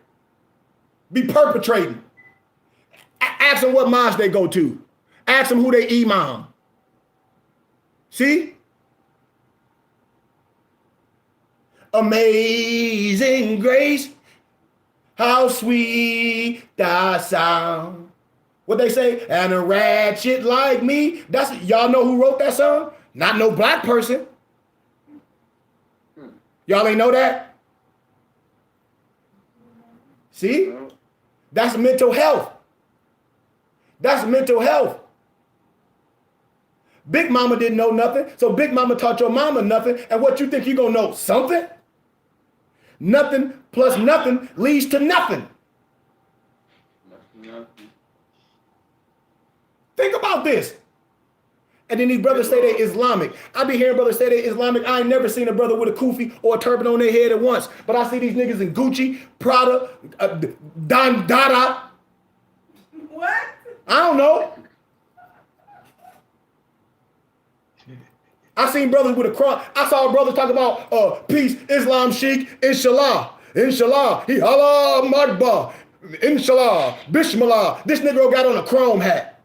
be perpetrating. Ask them what mosque they go to. Ask them who they imam. See? Amazing grace, how sweet thy sound. What they say? And a ratchet like me. That's y'all know who wrote that song? Not no black person. Y'all ain't know that? See? That's mental health. That's mental health. Big Mama didn't know nothing, so Big Mama taught your mama nothing, and what you think you gonna know? Something? Nothing plus nothing leads to nothing. Think about this. And then these brothers say they Islamic. I be hearing brothers say they Islamic. I ain't never seen a brother with a kufi or a turban on their head at once. But I see these niggas in Gucci, Prada, Don Dada. What? I don't know. I seen brothers with a cross. I saw a brother talk about peace, Islam, Sheikh, Inshallah. Inshallah. He Allah Akbar. Inshallah. Bismillah. This nigga got on a chrome hat.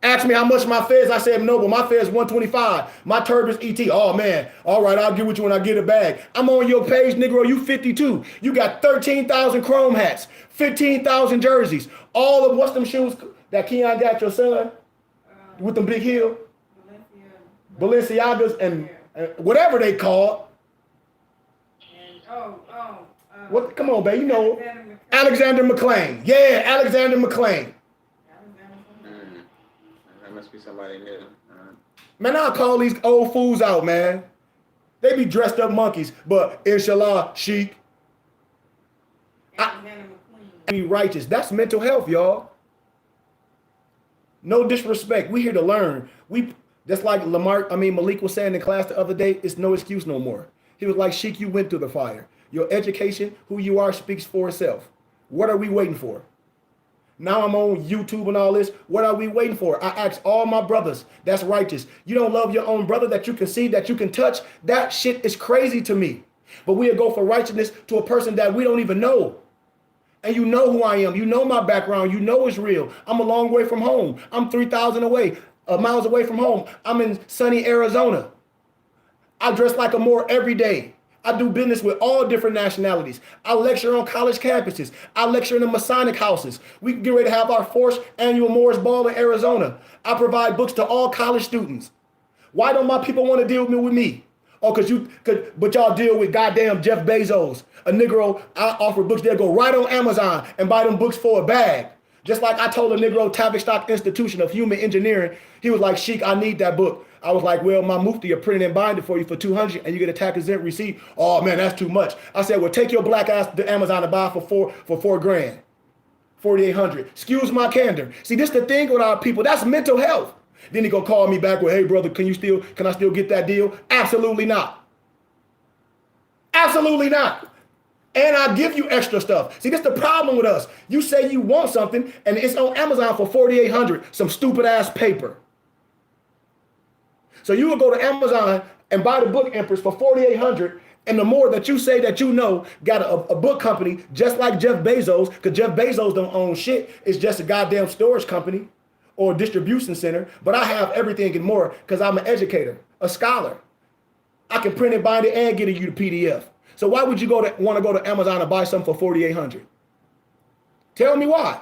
Asked me how much my fez. I said, no, but my fez 125. My turban's ET. Oh, man. All right, I'll get with you when I get a bag. I'm on your page, Negro. You 52. You got 13,000 chrome hats, 15,000 jerseys. All of what's them shoes that Keon got your son with them big heel? Balenciagas and whatever they call. What? Come on, babe. You know Alexander McLean. Yeah, Alexander McLean. That must be somebody new. Man, I'll call these old fools out, man. They be dressed up monkeys, but Inshallah, Sheik. Be righteous. That's mental health, y'all. No disrespect. We here to learn. That's like Malik was saying in class the other day, it's no excuse no more. He was like, Sheik, you went through the fire. Your education, who you are, speaks for itself. What are we waiting for? Now I'm on YouTube and all this. What are we waiting for? I ask all my brothers that's righteous. You don't love your own brother that you can see, that you can touch? That shit is crazy to me. But we'll go for righteousness to a person that we don't even know. And you know who I am. You know my background. You know it's real. I'm a long way from home. I'm 3,000 miles away from home. I'm in sunny Arizona. I dress like a Moor every day. I do business with all different nationalities. I lecture on college campuses. I lecture in the Masonic houses. We get ready to have our 4th annual Morris Ball in Arizona. I provide books to all college students. Why don't my people want to deal with me? Oh, but y'all deal with goddamn Jeff Bezos, a Negro. I offer books. They'll go right on Amazon and buy them books for a bag. Just like I told a Negro Tavistock Institution of Human Engineering, he was like, Sheik, I need that book. I was like, well, my mufti will print it and bind it for you for $200 and you get a tax exempt receipt. Oh man, that's too much. I said, well, take your black ass to Amazon and buy it for $4 grand, $4,800. Excuse my candor. See, this the thing with our people. That's mental health. Then he gonna call me back with, hey brother, can I still get that deal? Absolutely not. Absolutely not. And I give you extra stuff. See, that's the problem with us. You say you want something, and it's on Amazon for $4,800, some stupid ass paper. So you will go to Amazon and buy the book Empress for $4,800, and the more that you say that you know, got a book company just like Jeff Bezos, because Jeff Bezos don't own shit. It's just a goddamn storage company or distribution center. But I have everything and more because I'm an educator, a scholar. I can print it, bind it, and get you the PDF. So why would you want to go to Amazon and buy something for $4,800? Tell me why.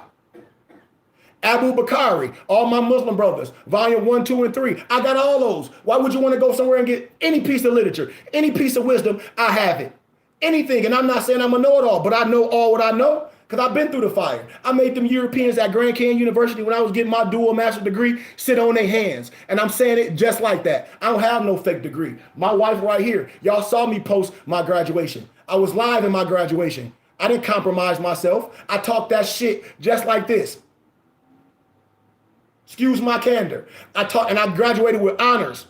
Abu Bakari, all my Muslim brothers, volume 1, 2, and 3. I got all those. Why would you want to go somewhere and get any piece of literature, any piece of wisdom? I have it. Anything. And I'm not saying I'm a know-it-all, but I know all what I know because I've been through the fire. I made them Europeans at Grand Canyon University when I was getting my dual master's degree sit on their hands. And I'm saying it just like that. I don't have no fake degree. My wife right here. Y'all saw me post my graduation. I was live in my graduation. I didn't compromise myself. I talked that shit just like this. Excuse my candor. I taught and I graduated with honors.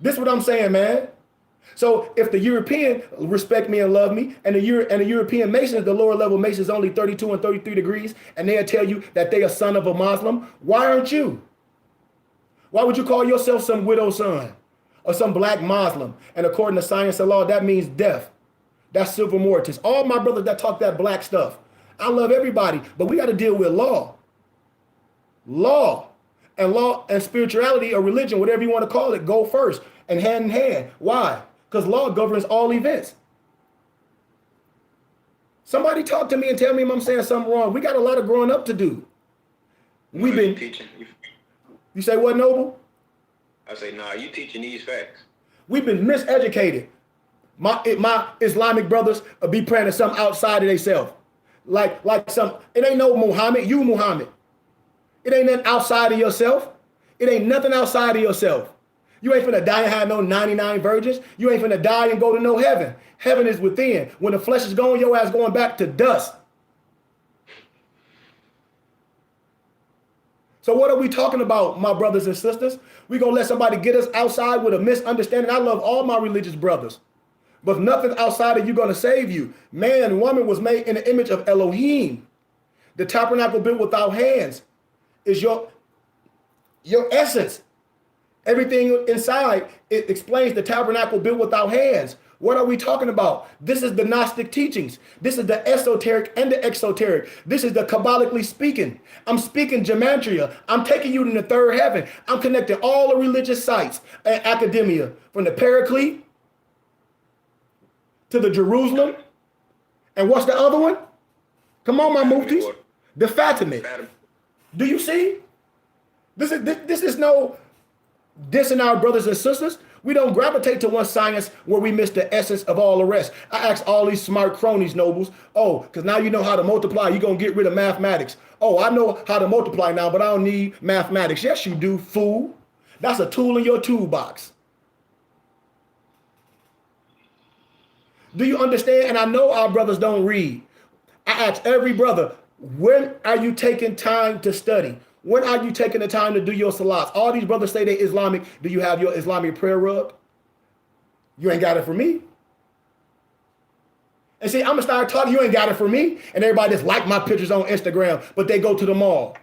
This is what I'm saying, man. So if the European respect me and love me, and the European Masons, the lower level Masons, only 32 and 33 degrees, and they'll tell you that they are son of a Muslim, why aren't you? Why would you call yourself some widow son or some black Muslim? And according to science and law, that means death. That's civil mortis. All my brothers that talk that black stuff. I love everybody, but we got to deal with law. Law and spirituality or religion, whatever you want to call it, go first and hand in hand. Why? Because law governs all events. Somebody talk to me and tell me if I'm saying something wrong. We got a lot of growing up to do. We've been teaching. You say what, Noble? I say, nah, you teaching these facts. We've been miseducated. My Islamic brothers be praying to something outside of themselves. Like some, it ain't no Muhammad, you Muhammad. It ain't nothing outside of yourself. It ain't nothing outside of yourself. You ain't finna die and have no 99 virgins. You ain't finna die and go to no heaven. Heaven is within. When the flesh is gone, your ass going back to dust. So what are we talking about, my brothers and sisters? We gonna let somebody get us outside with a misunderstanding. I love all my religious brothers. But nothing outside of you going to save you. Man and woman was made in the image of Elohim. The tabernacle built without hands is your essence. Everything inside, it explains the tabernacle built without hands. What are we talking about? This is the Gnostic teachings. This is the esoteric and the exoteric. This is the Kabbalically speaking. I'm speaking gematria. I'm taking you in the third heaven. I'm connecting all the religious sites and academia from the Paraclete to the Jerusalem. And what's the other one? Come on, my muftis. The Fatimid. Do you see? This is no dissing our brothers and sisters. We don't gravitate to one science where we miss the essence of all the rest. I ask all these smart cronies, nobles, oh, because now you know how to multiply, you're going to get rid of mathematics. Oh, I know how to multiply now, but I don't need mathematics. Yes, you do, fool. That's a tool in your toolbox. Do you understand? And I know our brothers don't read. I ask every brother, when are you taking time to study? When are you taking the time to do your salats? All these brothers say they're Islamic. Do you have your Islamic prayer rug? You ain't got it for me. And see, I'm going to start talking. You ain't got it for me. And everybody just like my pictures on Instagram, but they go to the mall.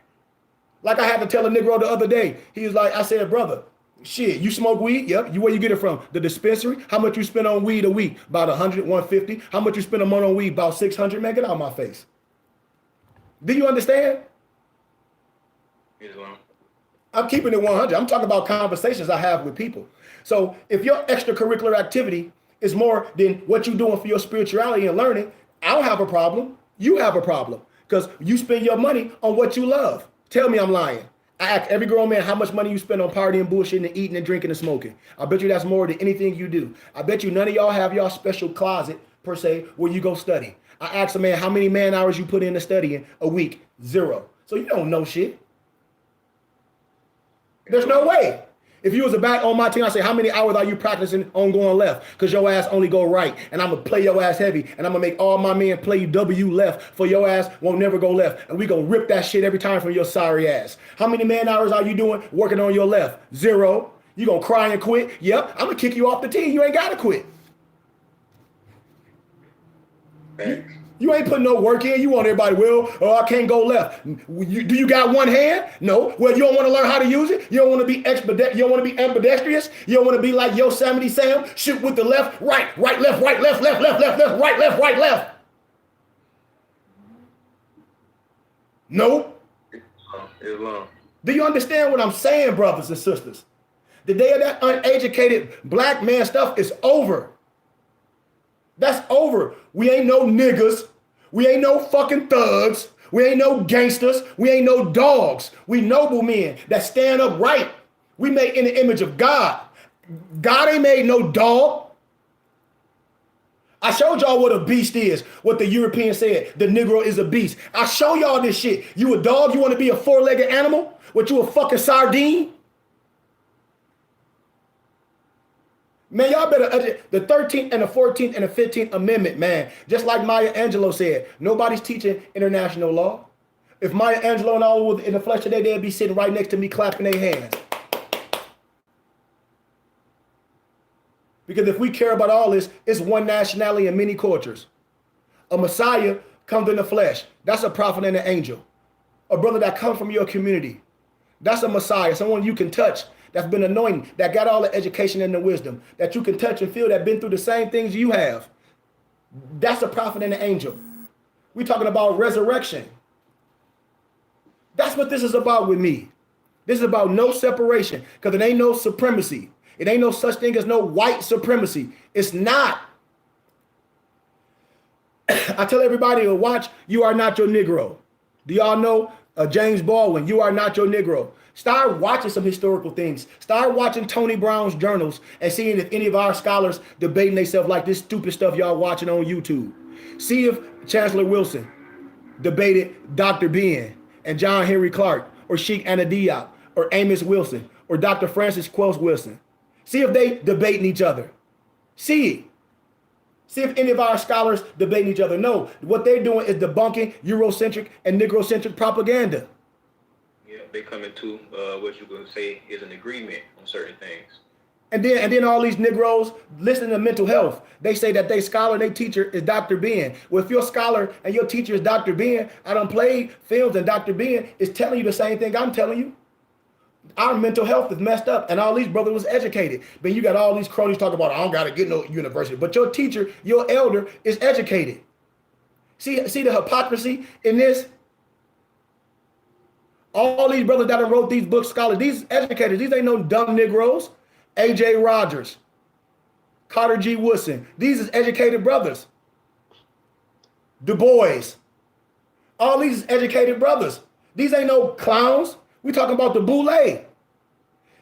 Like I had to tell a Negro the other day. He was like, I said, brother, shit, you smoke weed? Yep. Where you get it from? The dispensary? How much you spend on weed a week? About 100, 150. How much you spend a month on weed? About 600. Man, get out of my face. Do you understand? Islam. I'm keeping it 100. I'm talking about conversations I have with people. So if your extracurricular activity is more than what you're doing for your spirituality and learning, I don't have a problem. You have a problem because you spend your money on what you love. Tell me I'm lying. I ask every grown man how much money you spend on partying, bullshitting, and eating and drinking and smoking. I bet you that's more than anything you do. I bet you none of y'all have y'all special closet, per se, where you go study. I ask a man how many man hours you put into studying a week. 0. So you don't know shit. There's no way. If you was a back on my team, I say, how many hours are you practicing on going left? Because your ass only go right. And I'm going to play your ass heavy. And I'm going to make all my men play W left for your ass won't never go left. And we going to rip that shit every time from your sorry ass. How many man hours are you doing working on your left? 0. You going to cry and quit? Yep. I'm going to kick you off the team. You ain't got to quit. Facts. You ain't putting no work in. You want everybody, well, oh, I can't go left. Do you got one hand? No. Well, you don't want to learn how to use it? You don't want to be you don't want to be ambidextrous? You don't want to be like Yosemite Sam, shoot with the left, right, left, right, left, left, right, left. No. It's long. Do you understand what I'm saying, brothers and sisters? The day of that uneducated black man stuff is over. That's over. We ain't no niggas. We ain't no fucking thugs. We ain't no gangsters. We ain't no dogs. We noble men that stand up right. We made in the image of God. God ain't made no dog. I showed y'all what a beast is, what the European said. The Negro is a beast. I show y'all this shit. You a dog? You want to be a four-legged animal? What, you a fucking sardine? Man, y'all better, the 13th and the 14th and the 15th Amendment, man, just like Maya Angelou said, nobody's teaching international law. If Maya Angelou and all were in the flesh today, they'd be sitting right next to me clapping their hands. Because if we care about all this, it's one nationality and many cultures. A Messiah comes in the flesh. That's a prophet and an angel. A brother that comes from your community. That's a Messiah, someone you can touch, that's been anointed, that got all the education and the wisdom, that you can touch and feel, that been through the same things you have. That's a prophet and an angel. We're talking about resurrection. That's what this is about with me. This is about no separation, because it ain't no supremacy. It ain't no such thing as no white supremacy. It's not. I tell everybody to watch You Are Not Your Negro. Do y'all know James Baldwin, You Are Not Your Negro? Start watching some historical things. Start watching Tony Brown's journals and seeing if any of our scholars debating themselves like this stupid stuff y'all watching on YouTube. See if Chancellor Wilson debated Dr. Ben and John Henry Clark or Sheikh Anta Diop or Amos Wilson or Dr. Francis Quelch Wilson. See if they debating each other. See it. See if any of our scholars debating each other. No, what they're doing is debunking Eurocentric and Negrocentric propaganda. Yeah, they come into what you could say is an agreement on certain things. And then all these Negroes listen to mental health. They say that they scholar and they teacher is Dr. Ben. Well, if your scholar and your teacher is Dr. Ben, I done played films and Dr. Ben is telling you the same thing I'm telling you. Our mental health is messed up, and all these brothers was educated. But you got all these cronies talking about, I don't got to get no university. But your teacher, your elder, is educated. See the hypocrisy in this? All these brothers that have wrote these books, scholars, these educators, these ain't no dumb Negroes. A.J. Rogers, Carter G. Woodson, these is educated brothers. Du Bois, all these educated brothers. These ain't no clowns. We talking about the boule.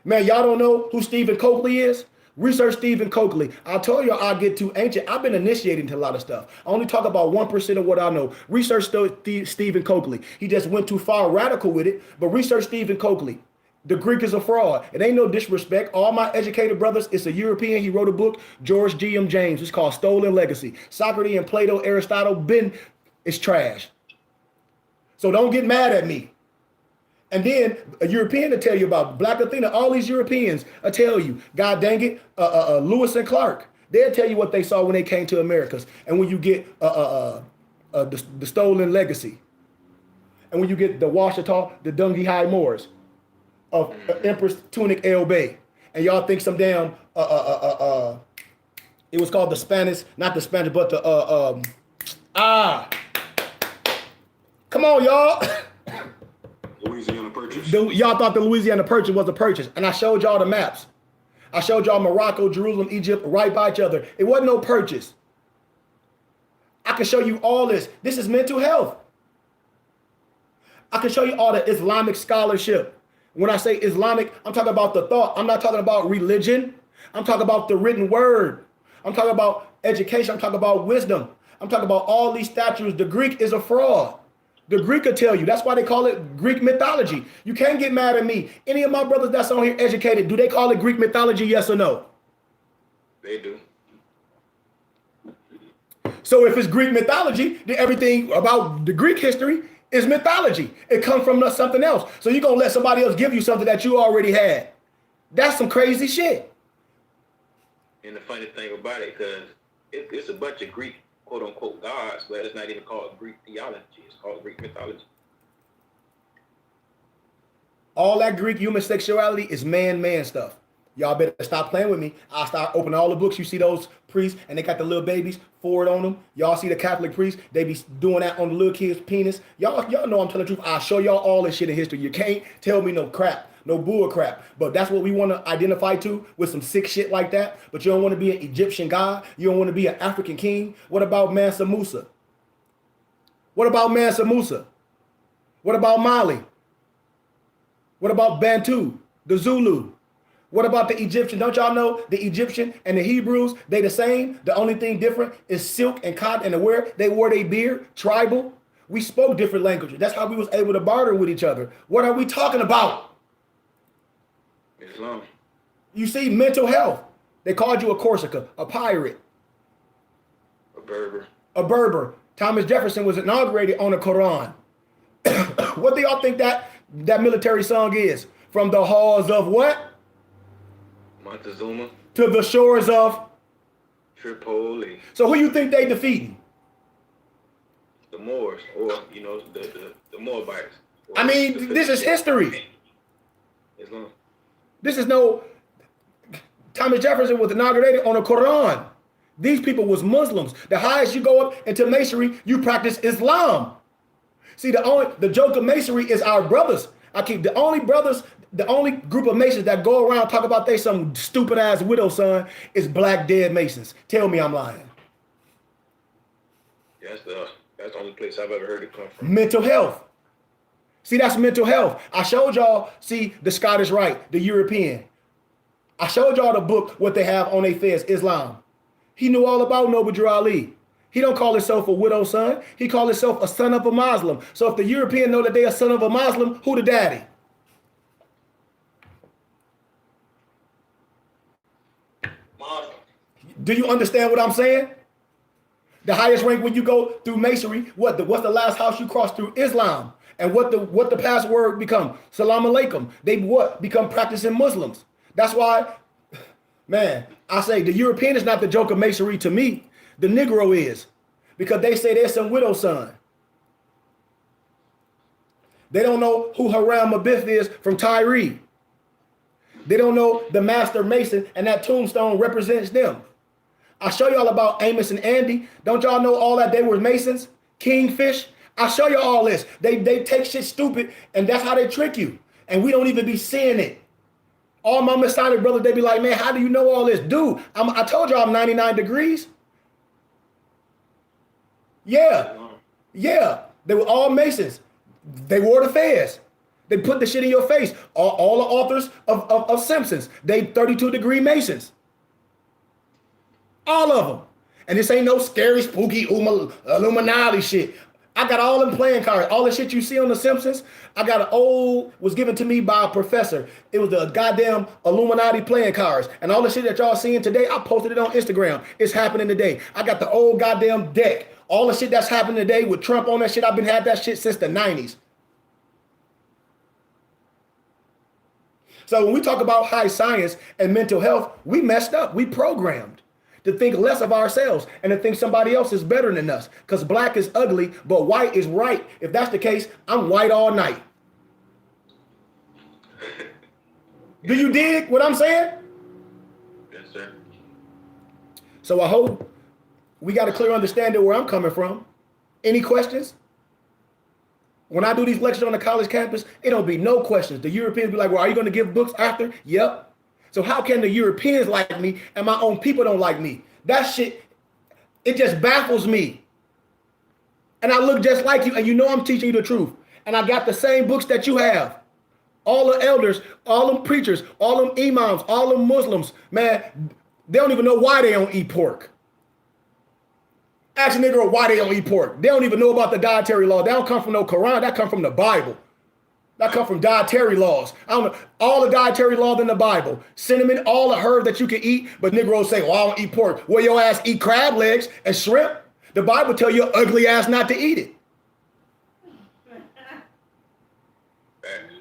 Man, y'all don't know who Stephen Coakley is? Research Stephen Coakley. I told you I'll get too ancient. I've been initiated into a lot of stuff. I only talk about 1% of what I know. Research Stephen Coakley. He just went too far radical with it, but research Stephen Coakley. The Greek is a fraud. It ain't no disrespect. All my educated brothers, it's a European. He wrote a book, George G.M. James. It's called Stolen Legacy. Socrates and Plato, Aristotle, it's trash. So don't get mad at me. And then a European will tell you about Black Athena. All these Europeans will tell you, God dang it, Lewis and Clark. They'll tell you what they saw when they came to Americas. And when you get the Stolen Legacy. And when you get the Washita, the Dungi High Moors of Empress Tunic El Bay. And y'all think some damn, it was called the Spanish, not the Spanish, but the, come on, y'all. Louisiana Purchase. Y'all thought the Louisiana Purchase was a purchase, and I showed y'all the maps. I showed y'all Morocco, Jerusalem, Egypt, right by each other. It wasn't no purchase. I can show you all this. This is mental health. I can show you all the Islamic scholarship. When I say Islamic, I'm talking about the thought. I'm not talking about religion. I'm talking about the written word. I'm talking about education. I'm talking about wisdom. I'm talking about all these statues. The Greek is a fraud. The Greek will tell you. That's why they call it Greek mythology. You can't get mad at me. Any of my brothers that's on here educated, do they call it Greek mythology, yes or no? They do. So if it's Greek mythology, then everything about the Greek history is mythology. It comes from something else. So you're going to let somebody else give you something that you already had. That's some crazy shit. And the funny thing about it, because it's a bunch of Greek quote unquote gods, but it's not even called Greek theology. It's called Greek mythology. All that Greek human sexuality is man stuff. Y'all better stop playing with me. I'll start opening all the books. You see those priests and they got the little babies forward on them. Y'all see the Catholic priests, they be doing that on the little kid's penis. Y'all know I'm telling the truth. I'll show y'all all this shit in history. You can't tell me no crap, no bull crap. But that's what we want to identify to with some sick shit like that. But you don't want to be an Egyptian god. You don't want to be an African king. What about Mansa Musa? What about Mansa Musa? What about Mali? What about Bantu, the Zulu? What about the Egyptian? Don't y'all know the Egyptian and the Hebrews, they the same? The only thing different is silk and cotton and where they wore their beard, tribal. We spoke different languages. That's how we was able to barter with each other. What are we talking about? Islam. You see, mental health. They called you a Corsica, a pirate, A Berber. a Berber. Thomas Jefferson was inaugurated on the Quran. What do y'all think that military song is? From the halls of what? Montezuma. To the shores of. Tripoli. So who you think they defeating? The Moors, or the Moabites. I mean, this is history. Islam. This is no. Thomas Jefferson was inaugurated on the Quran. These people was Muslims. The highest you go up into masonry, you practice Islam. See, the joke of masonry is our brothers. The only group of Masons that go around talk about they some stupid ass widow son is black dead Masons. Tell me I'm lying. That's the only place I've ever heard it come from. Mental health. See, that's mental health. I showed y'all, see, the Scottish Rite, the European. I showed y'all the book, what they have on their fez, Islam. He knew all about Noble Drew Ali. He don't call himself a widow son. He call himself a son of a Muslim. So if the European know that they a son of a Muslim, who the daddy? Muslim. Do you understand what I'm saying? The highest rank when you go through masonry, what's the last house you cross through? Islam. And what the password become? Salam alaikum. They become practicing Muslims. That's why, man, I say the European is not the joke of masonry to me. The Negro is, because they say there's some widow son. They don't know who Haram Abith is from Tyree. They don't know the Master Mason, and that tombstone represents them. I show y'all about Amos and Andy. Don't y'all know all that they were Masons? Kingfish. I show you all this. They take shit stupid, and that's how they trick you. And we don't even be seeing it. All my Masonic brothers, they be like, man, how do you know all this? Dude, I told y'all I'm 99 degrees. Yeah. They were all Masons. They wore the fez. They put the shit in your face. All the authors of Simpsons, they 32-degree Masons. All of them. And this ain't no scary, spooky Illuminati shit. I got all them playing cards. All the shit you see on The Simpsons, was given to me by a professor. It was the goddamn Illuminati playing cards. And all the shit that y'all seeing today, I posted it on Instagram. It's happening today. I got the old goddamn deck. All the shit that's happening today with Trump on that shit, I've been had that shit since the 90s. So when we talk about high science and mental health, we messed up. We programmed to think less of ourselves and to think somebody else is better than us. Because black is ugly, but white is right. If that's the case, I'm white all night. Do you dig what I'm saying? Yes, sir. So I hope we got a clear understanding where I'm coming from. Any questions? When I do these lectures on the college campus, it don't be no questions. The Europeans be like, well, are you going to give books after? Yep. So how can the Europeans like me and my own people don't like me? That shit, it just baffles me. And I look just like you, and you know I'm teaching you the truth. And I got the same books that you have. All the elders, all them preachers, all them imams, all them Muslims, man, they don't even know why they don't eat pork. Ask a nigga why they don't eat pork. They don't even know about the dietary law. That don't come from no Quran. That come from the Bible. That come from dietary laws. I don't know. All the dietary laws in the Bible. Cinnamon, all the herb that you can eat. But Negroes say, well, I don't eat pork. Well, your ass eat crab legs and shrimp. The Bible tell your ugly ass not to eat it.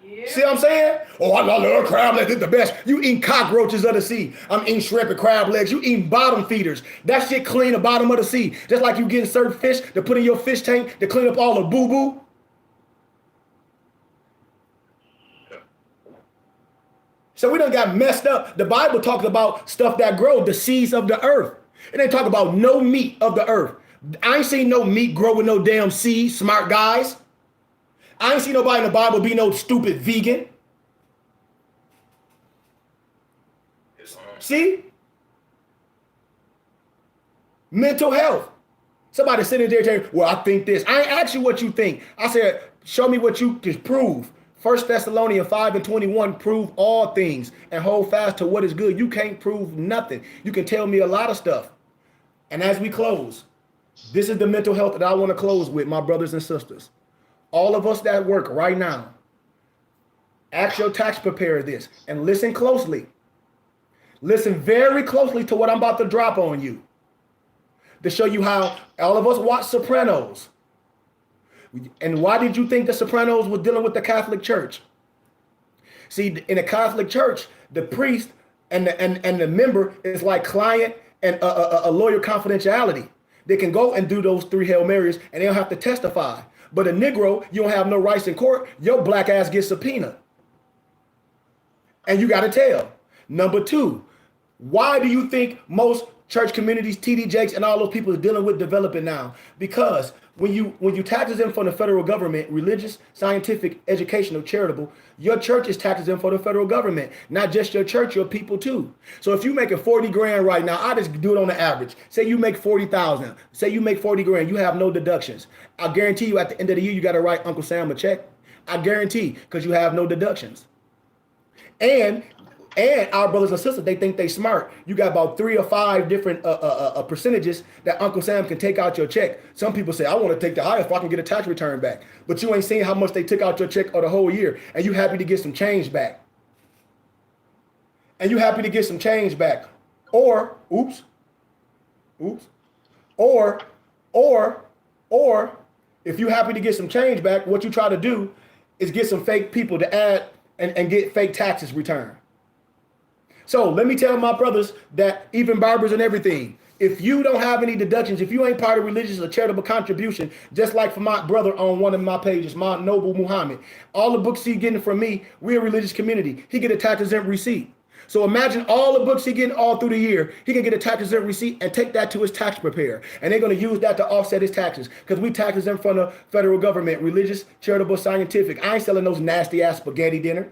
Yeah. See what I'm saying? Oh, I love crab legs. It's the best. You eating cockroaches of the sea. I'm eating shrimp and crab legs. You eating bottom feeders. That shit clean the bottom of the sea. Just like you getting certain fish to put in your fish tank to clean up all the boo-boo. So we done got messed up. The Bible talks about stuff that grow, the seeds of the earth. And they talk about no meat of the earth. I ain't seen no meat grow with no damn seed, smart guys. I ain't seen nobody in the Bible be no stupid vegan. See? Mental health. Somebody sitting there saying, well, I think this. I ain't asked you what you think. I said, show me what you can prove. 1 Thessalonians 5:21, prove all things and hold fast to what is good. You can't prove nothing. You can tell me a lot of stuff. And as we close, this is the mental health that I want to close with, my brothers and sisters. All of us that work right now, ask your tax preparer this and listen closely. Listen very closely to what I'm about to drop on you to show you how all of us watch Sopranos. And why did you think the Sopranos was dealing with the Catholic Church? See, in the Catholic Church, the priest and the member is like client and a lawyer confidentiality. They can go and do those 3 Hail Marys and they don't have to testify. But a Negro, you don't have no rights in court. Your black ass gets subpoenaed. And you got to tell. Number 2, why do you think most church communities, TD Jakes, and all those people are dealing with developing now? Because when you taxes them from the federal government, religious, scientific, educational, charitable, your church is taxes them for the federal government. Not just your church, your people too. So if you making 40 grand right now, I just do it on the average. Say you make 40,000. Say you make 40 grand, you have no deductions. I guarantee you at the end of the year, you got to write Uncle Sam a check. I guarantee, because you have no deductions. And our brothers and sisters, they think they smart. You got about 3 or 5 different percentages that Uncle Sam can take out your check. Some people say, I want to take the highest if I can get a tax return back. But you ain't seen how much they took out your check or the whole year. And you happy to get some change back. And you happy to get some change back. Or, or if you happy to get some change back, what you try to do is get some fake people to add and get fake taxes returned. So let me tell my brothers that even barbers and everything, if you don't have any deductions, if you ain't part of religious or charitable contribution, just like for my brother on one of my pages, my Noble Muhammad, all the books he getting from me, we're a religious community. He get a tax exempt receipt. So imagine all the books he getting all through the year. He can get a tax exempt receipt and take that to his tax preparer. And they're going to use that to offset his taxes because we tax exempt from the federal government, religious, charitable, scientific. I ain't selling those nasty ass spaghetti dinner.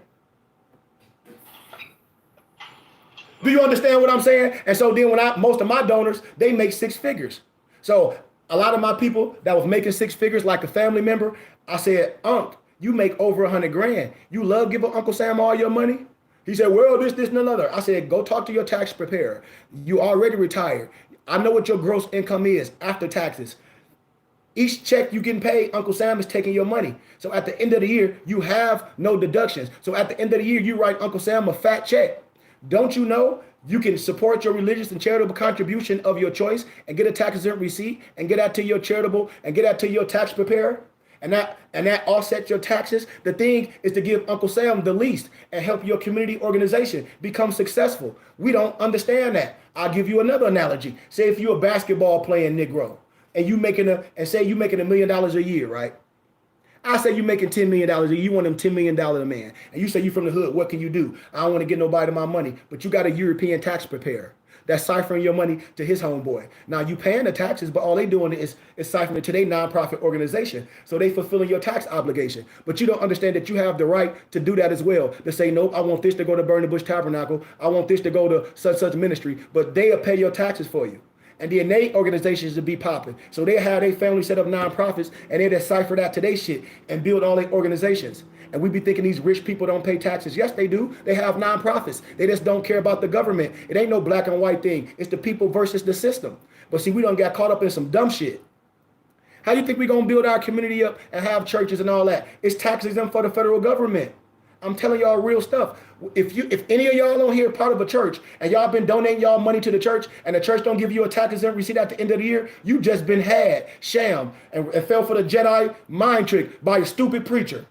Do you understand what I'm saying? And so then most of my donors, they make 6 figures. So a lot of my people that was making 6 figures, like a family member, I said, Unc, you make over 100 grand. You love giving Uncle Sam all your money? He said, well, this, and another. I said, go talk to your tax preparer. You already retired. I know what your gross income is after taxes. Each check you getting paid, Uncle Sam is taking your money. So at the end of the year, you have no deductions. So at the end of the year, you write Uncle Sam a fat check. Don't you know you can support your religious and charitable contribution of your choice and get a tax exempt receipt and get that to your charitable and get that to your tax preparer? And that offsets your taxes. The thing is to give Uncle Sam the least and help your community organization become successful. We don't understand that. I'll give you another analogy. Say if you're a basketball playing Negro and say you making $1 million a year, right? I say you making $10 million a year. You want them $10 million a man. And you say you from the hood. What can you do? I don't want to get nobody my money. But you got a European tax preparer that's ciphering your money to his homeboy. Now you paying the taxes, but all they doing is ciphering it to their nonprofit organization. So they fulfilling your tax obligation. But you don't understand that you have the right to do that as well. To say, nope, I want this to go to Burning Bush Tabernacle. I want this to go to such ministry. But they'll pay your taxes for you. And then they organizations to be popping. So they have their family set up nonprofits and they just cipher that to their shit and build all their organizations. And we be thinking these rich people don't pay taxes. Yes, they do. They have nonprofits. They just don't care about the government. It ain't no black and white thing. It's the people versus the system. But see, we done got caught up in some dumb shit. How do you think we gonna build our community up and have churches and all that? It's tax exempt for the federal government. I'm telling y'all real stuff. If any of y'all on here part of a church and y'all been donating y'all money to the church and the church don't give you a tax exempt receipt at the end of the year, you just been sham, and fell for the Jedi mind trick by a stupid preacher.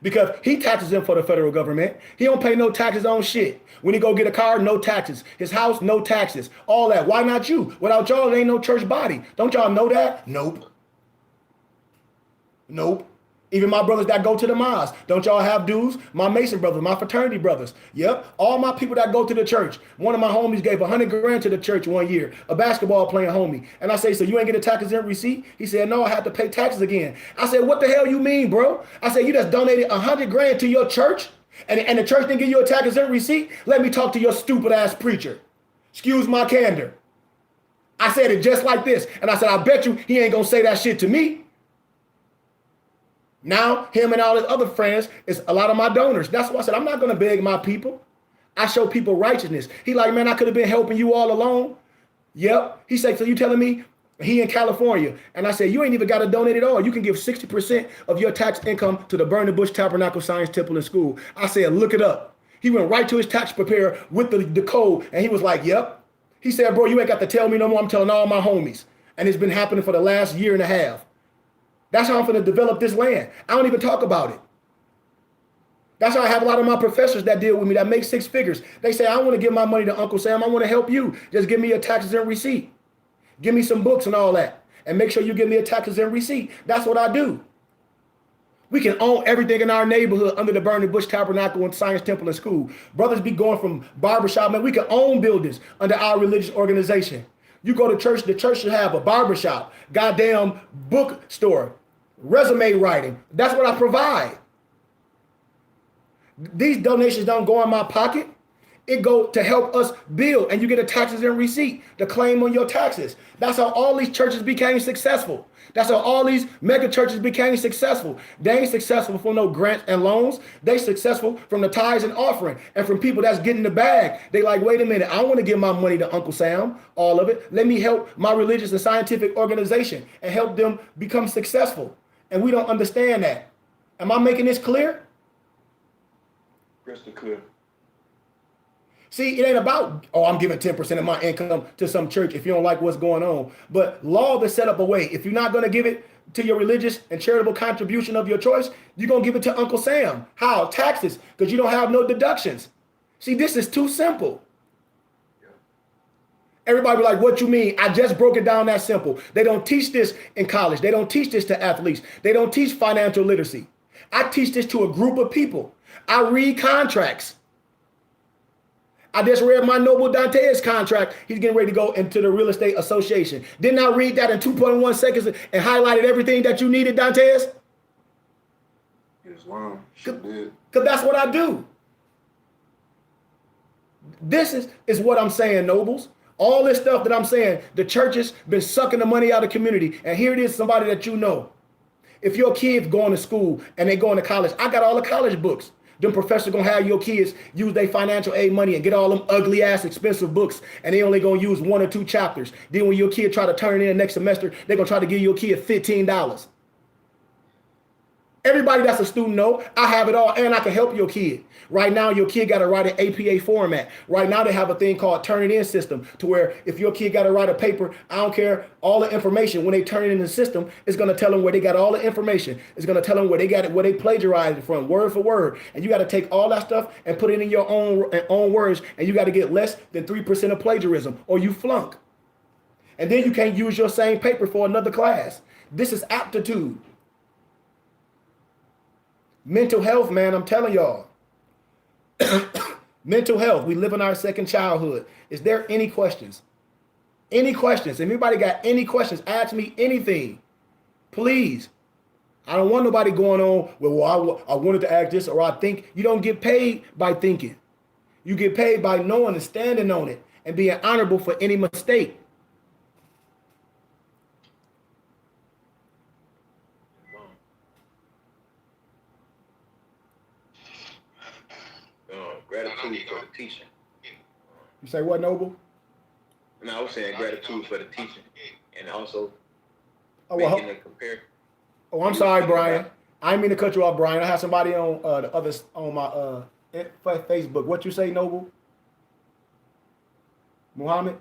because he taxes them for the federal government. He don't pay no taxes on shit. When he go get a car, no taxes. His house, no taxes. All that. Why not you? Without y'all, there ain't no church body. Don't y'all know that? Nope. Nope. Even my brothers that go to the mosque, don't y'all have dues? My Mason brothers, my fraternity brothers. Yep. All my people that go to the church. One of my homies gave 100 grand to the church one year, a basketball playing homie. And I say, so you ain't get a tax exempt receipt? He said, no, I have to pay taxes again. I said, what the hell you mean, bro? I said, you just donated 100 grand to your church and the church didn't give you a tax exempt receipt? Let me talk to your stupid ass preacher. Excuse my candor. I said it just like this. And I said, I bet you he ain't gonna say that shit to me. Now, him and all his other friends is a lot of my donors. That's why I said, I'm not going to beg my people. I show people righteousness. He like, man, I could have been helping you all along. Yep. He said, so you telling me he in California? And I said, you ain't even got to donate at all. You can give 60% of your tax income to the Burning Bush Tabernacle Science Temple and School. I said, look it up. He went right to his tax preparer with the code. And he was like, yep. He said, bro, you ain't got to tell me no more. I'm telling all my homies. And it's been happening for the last year and a half. That's how I'm going to develop this land. I don't even talk about it. That's how I have a lot of my professors that deal with me that make 6 figures. They say, I want to give my money to Uncle Sam. I want to help you. Just give me a tax exempt receipt. Give me some books and all that. And make sure you give me a tax exempt receipt. That's what I do. We can own everything in our neighborhood under the Burning Bush Tabernacle and Science Temple and School. Brothers be going from barbershop, man. We can own buildings under our religious organization. You go to church, the church should have a barbershop, goddamn bookstore, resume writing. That's what I provide. These donations don't go in my pocket. It go to help us build, and you get a taxes and receipt to claim on your taxes. That's how all these churches became successful. That's how all these mega churches became successful. They ain't successful from no grants and loans. They successful from the tithes and offering and from people that's getting the bag. They like, wait a minute, I want to give my money to Uncle Sam, all of it. Let me help my religious and scientific organization and help them become successful. And we don't understand that. Am I making this clear? Crystal clear. See, it ain't about, oh, I'm giving 10% of my income to some church if you don't like what's going on. But law is set up a way. If you're not going to give it to your religious and charitable contribution of your choice, you're going to give it to Uncle Sam. How? Taxes, because you don't have no deductions. See, this is too simple. Everybody be like, what you mean? I just broke it down that simple. They don't teach this in college. They don't teach this to athletes. They don't teach financial literacy. I teach this to a group of people. I read contracts. I just read my Noble Dantes contract. He's getting ready to go into the real estate association. Didn't I read that in 2.1 seconds and highlighted everything that you needed, Dantes? Islam sure did. Because that's what I do. This is what I'm saying, nobles. All this stuff that I'm saying, the church has been sucking the money out of the community. And here it is, somebody that you know. If your kid's going to school and they going to college, I got all the college books. Them professors gonna have your kids use their financial aid money and get all them ugly ass expensive books, and they only gonna use 1 or 2 chapters. Then when your kid try to turn in next semester, they're gonna try to give your kid $15. Everybody that's a student know I have it all and I can help your kid. Right now, your kid got to write an APA format. Right now, they have a thing called turn it in system to where if your kid got to write a paper, I don't care, all the information, when they turn it in the system, it's going to tell them where they got all the information. It's going to tell them where they got it, where they plagiarized it from, word for word. And you got to take all that stuff and put it in your own words, and you got to get less than 3% of plagiarism or you flunk. And then you can't use your same paper for another class. This is aptitude. Mental health, man, I'm telling y'all. Mental health. We live in our second childhood. Is there any questions? Any questions? If anybody got any questions, ask me anything. Please. I don't want nobody going on, well, I wanted to ask this or I think. You don't get paid by thinking. You get paid by knowing and standing on it and being honorable for any mistake. Gratitude for the teaching. You say what, Noble? No, I was saying gratitude for the teaching, and also well, making a compare. Oh, I'm sorry, Brian. I didn't mean to cut you off, Brian. I have somebody on the other on my Facebook. What you say, Noble? Muhammad?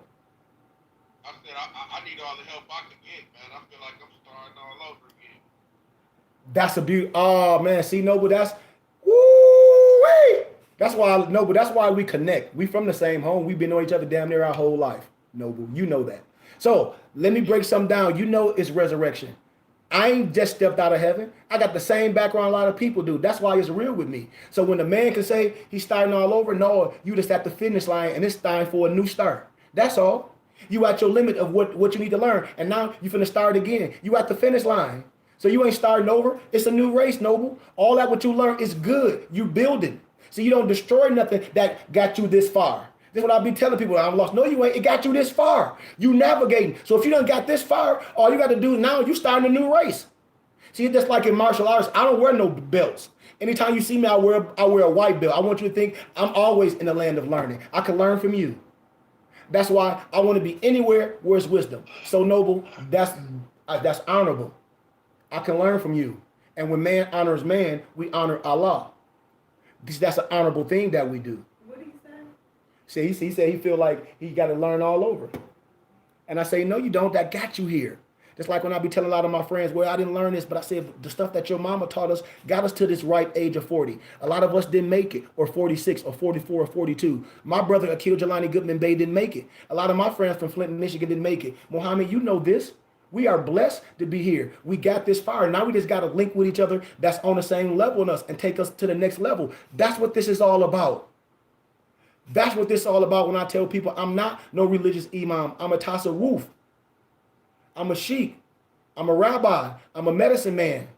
I said I need all the help I can get, man. I feel like I'm starting all over again. That's a beauty. Oh man, see, Noble, Woo-wee! That's why, Noble, that's why we connect. We from the same home. We've been on each other damn near our whole life. Noble, you know that. So let me break something down. You know it's resurrection. I ain't just stepped out of heaven. I got the same background a lot of people do. That's why it's real with me. So when the man can say he's starting all over, no, you just at the finish line and it's time for a new start. That's all. You at your limit of what you need to learn. And now you finna start again. You at the finish line. So you ain't starting over. It's a new race, Noble. All that what you learn is good. You building. So you don't destroy nothing that got you this far. This is what I'll be telling people. I'm lost. No, you ain't. It got you this far. You navigating. So if you done got this far, all you got to do now, you starting a new race. See, just like in martial arts, I don't wear no belts. Anytime you see me, I wear a white belt. I want you to think I'm always in the land of learning. I can learn from you. That's why I want to be anywhere where it's wisdom. So Noble, that's honorable. I can learn from you. And when man honors man, we honor Allah. That's an honorable thing that we do. What did he say? See, he said he feel like he got to learn all over. And I say, no, you don't. That got you here. Just like when I be telling a lot of my friends, well, I didn't learn this, but I said the stuff that your mama taught us got us to this right age of 40. A lot of us didn't make it, or 46, or 44, or 42. My brother, Akil Jelani Goodman Bey, didn't make it. A lot of my friends from Flint, Michigan didn't make it. Mohammed, you know this. We are blessed to be here. We got this far. Now we just got to link with each other that's on the same level as us and take us to the next level. That's what this is all about. That's what this is all about when I tell people I'm not no religious imam. I'm a tasawwuf. I'm a sheikh. I'm a rabbi. I'm a medicine man.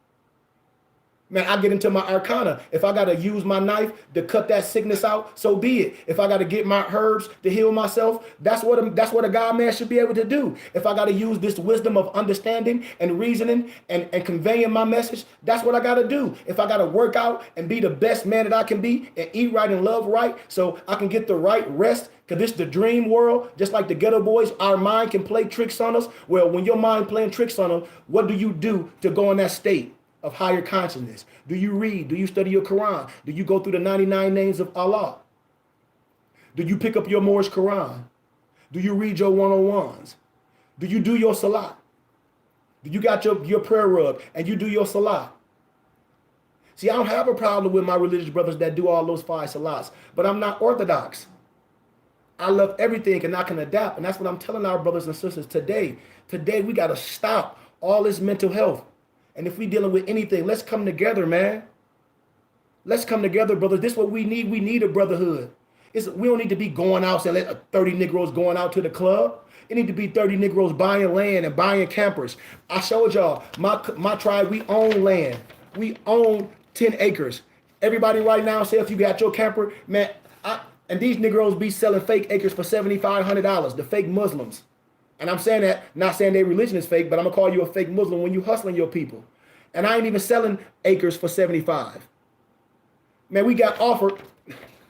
Man, I get into my arcana. If I got to use my knife to cut that sickness out, so be it. If I got to get my herbs to heal myself, that's what a God man should be able to do. If I got to use this wisdom of understanding and reasoning and conveying my message, that's what I got to do. If I got to work out and be the best man that I can be and eat right and love right so I can get the right rest, because this is the dream world, just like the Ghetto Boys, our mind can play tricks on us. Well, when your mind playing tricks on us, what do you do to go in that state of higher consciousness? Do you read? Do you study your Quran? Do you go through the 99 names of Allah? Do you pick up your Moorish Quran? Do you read your one-on-ones? Do you do your salat? Do you got your prayer rug and you do your salat? See, I don't have a problem with my religious brothers that do all those 5 salats, but I'm not orthodox. I love everything and I can adapt. And that's what I'm telling our brothers and sisters today. Today, we got to stop all this mental health. And if we dealing with anything, let's come together, man. Let's come together, brothers. This is what we need. We need a brotherhood. We don't need to be going out saying 30 Negroes going out to the club. It need to be 30 Negroes buying land and buying campers. I showed y'all, my tribe, we own land. We own 10 acres. Everybody right now say if you got your camper, man, and these Negroes be selling fake acres for $7,500, the fake Muslims. And I'm saying that, not saying their religion is fake, but I'm going to call you a fake Muslim when you hustling your people. And I ain't even selling acres for 75. Man, we got offered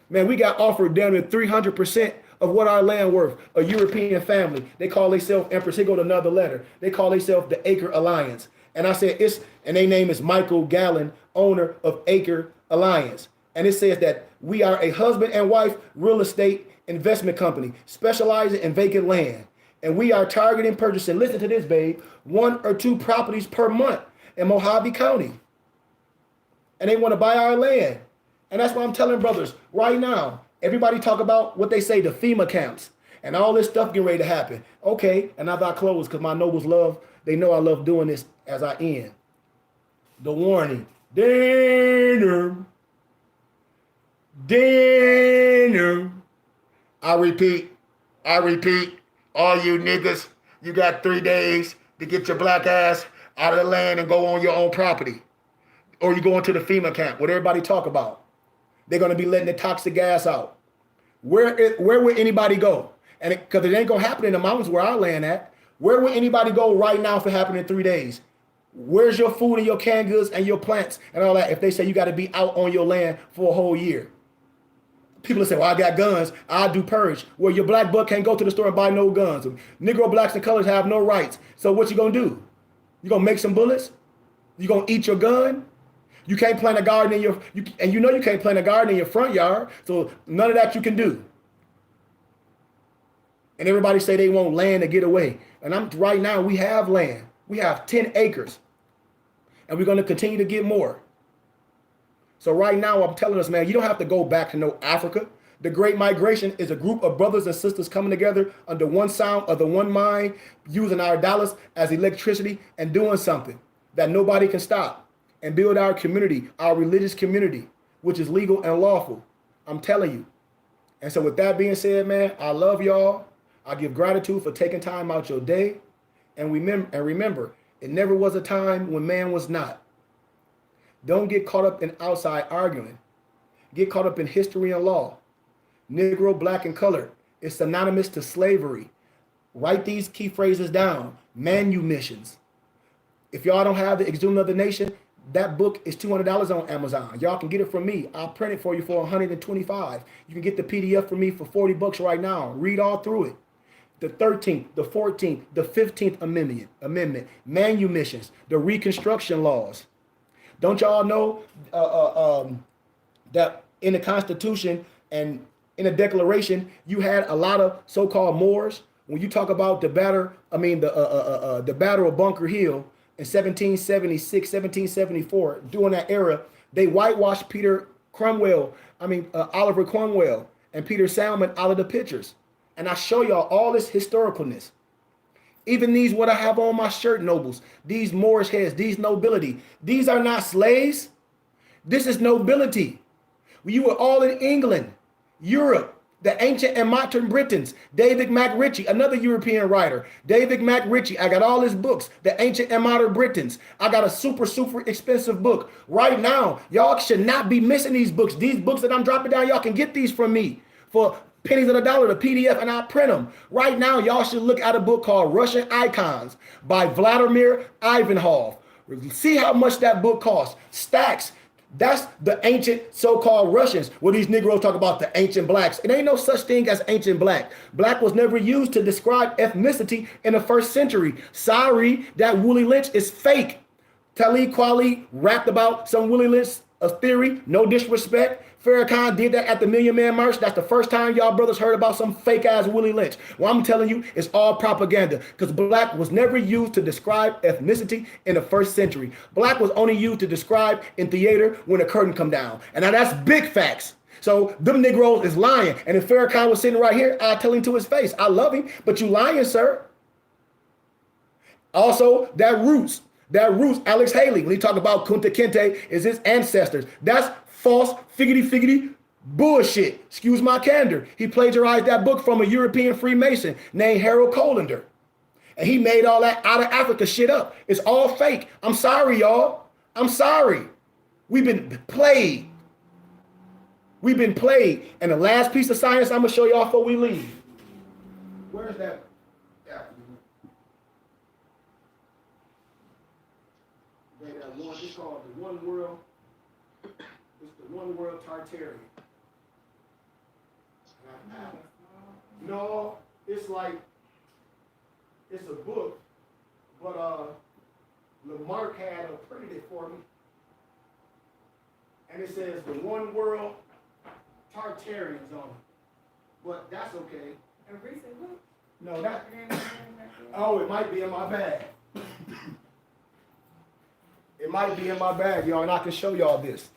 down to 300% of what our land worth. A European family. They call themselves Empress. Here go to another letter. They call themselves the Acre Alliance. And I said, and their name is Michael Gallen, owner of Acre Alliance. And it says that we are a husband and wife real estate investment company specializing in vacant land. And we are targeting purchasing, listen to this, babe, 1 or 2 properties per month in Mojave County. And they want to buy our land. And that's why I'm telling brothers right now, everybody talk about what they say, the FEMA camps and all this stuff getting ready to happen. Okay, and as I close, because my nobles they know I love doing this as I end. The warning, dinner. I repeat, all you niggas, you got 3 days to get your black ass out of the land and go on your own property. Or you go into the FEMA camp, what everybody talk about. They're going to be letting the toxic gas out. Where would anybody go? And because it ain't going to happen in the mountains where our land at. Where would anybody go right now if it happened in 3 days? Where's your food and your canned goods and your plants and all that if they say you got to be out on your land for a whole year? People say, well, I got guns. I do purge. Well, your black buck can't go to the store and buy no guns. Negro, blacks, and colors have no rights. So what you going to do? You going to make some bullets? You going to eat your gun? You can't plant a garden and you know you can't plant a garden in your front yard. So none of that you can do. And everybody say they want land to get away. And right now we have land. We have 10 acres. And we're going to continue to get more. So right now, I'm telling us, man, you don't have to go back to no Africa. The Great Migration is a group of brothers and sisters coming together under one sound, under one mind, using our dollars as electricity and doing something that nobody can stop and build our community, our religious community, which is legal and lawful. I'm telling you. And so with that being said, man, I love y'all. I give gratitude for taking time out your day. And remember, it never was a time when man was not. Don't get caught up in outside arguing. Get caught up in history and law. Negro, black, and colored is synonymous to slavery. Write these key phrases down. Manumissions. If y'all don't have the Exhumed of the Nation, that book is $200 on Amazon. Y'all can get it from me. I'll print it for you for $125. You can get the PDF from me for $40 right now. Read all through it. The 13th, the 14th, the 15th Amendment, manumissions, the Reconstruction laws. Don't y'all know that in the Constitution and in the Declaration, you had a lot of so-called Moors? When you talk about the battle of Bunker Hill in 1776, 1774, during that era, they whitewashed Oliver Cromwell and Peter Salmon out of the pictures. And I show y'all all this historicalness. Even these, what I have on my shirt, nobles, these Moorish heads, these nobility, these are not slaves. This is nobility. You were all in England, Europe, the ancient and modern Britons. David MacRitchie, another European writer. David MacRitchie, I got all his books, the ancient and modern Britons. I got a super expensive book. Right now, y'all should not be missing these books. These books that I'm dropping down, y'all can get these from me for pennies on the dollar, the PDF, and I print them. Right now, y'all should look at a book called Russian Icons by Vladimir Ivanov. See how much that book costs. Stacks. That's the ancient so-called Russians, where these Negroes talk about the ancient blacks. It ain't no such thing as ancient black. Black was never used to describe ethnicity in the first century. Sorry, that Willie Lynch is fake. Talib Kweli rapped about some Willie Lynch theory, no disrespect. Farrakhan did that at the Million Man March. That's the first time y'all brothers heard about some fake ass Willie Lynch. Well, I'm telling you, it's all propaganda, because black was never used to describe ethnicity in the first century. Black was only used to describe in theater when the curtain come down. And now that's big facts. So them Negroes is lying. And if Farrakhan was sitting right here, I'd tell him to his face, I love him, but you lying, sir. Also, that roots, Alex Haley, when he talked about Kunta Kinte is his ancestors. That's false, figgity bullshit. Excuse my candor. He plagiarized that book from a European Freemason named Harold Colander. And he made all that out of Africa shit up. It's all fake. I'm sorry, y'all. I'm sorry. We've been played. We've been played. And the last piece of science I'm going to show y'all before we leave. Where's that? It's called the One World. It's the One World Tartarian. No, it's a book, but Lamarck had printed it for me, and it says the One World Tartarians on it. But that's okay. A recent book? No, that. Oh, it might be in my bag. It might be in my bag, y'all, and I can show y'all this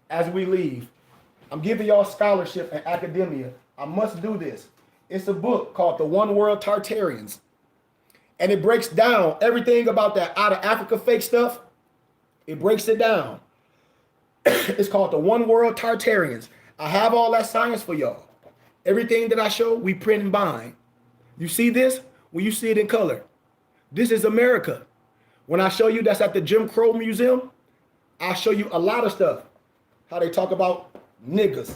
as we leave. I'm giving y'all scholarship and academia. I must do this. It's a book called The One World Tartarians. And it breaks down everything about that out of Africa fake stuff. It breaks it down. It's called The One World Tartarians. I have all that science for y'all. Everything that I show, we print and bind. You see this? When you see it in color. This is America. When I show you that's at the Jim Crow Museum, I'll show you a lot of stuff. How they talk about niggas.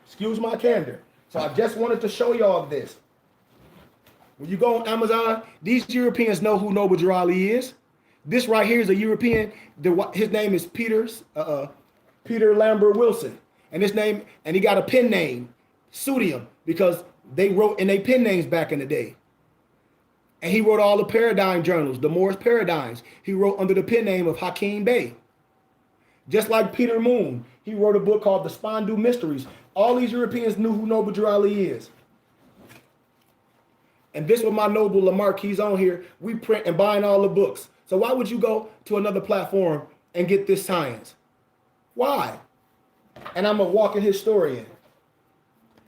Excuse my candor. So I just wanted to show y'all this. When you go on Amazon, these Europeans know who Noble Drew Ali is. This right here is a European. His name is Peter Lambert Wilson. And he got a pen name, pseudonym, because they wrote in their pen names back in the day. And he wrote all the paradigm journals, the Moorish paradigms. He wrote under the pen name of Hakeem Bey. Just like Peter Moon, he wrote a book called The Spondu Mysteries. All these Europeans knew who Noble Drew Ali is. And this with my Noble Lamarck, he's on here. We print and buying all the books. So why would you go to another platform and get this science? Why? And I'm a walking historian.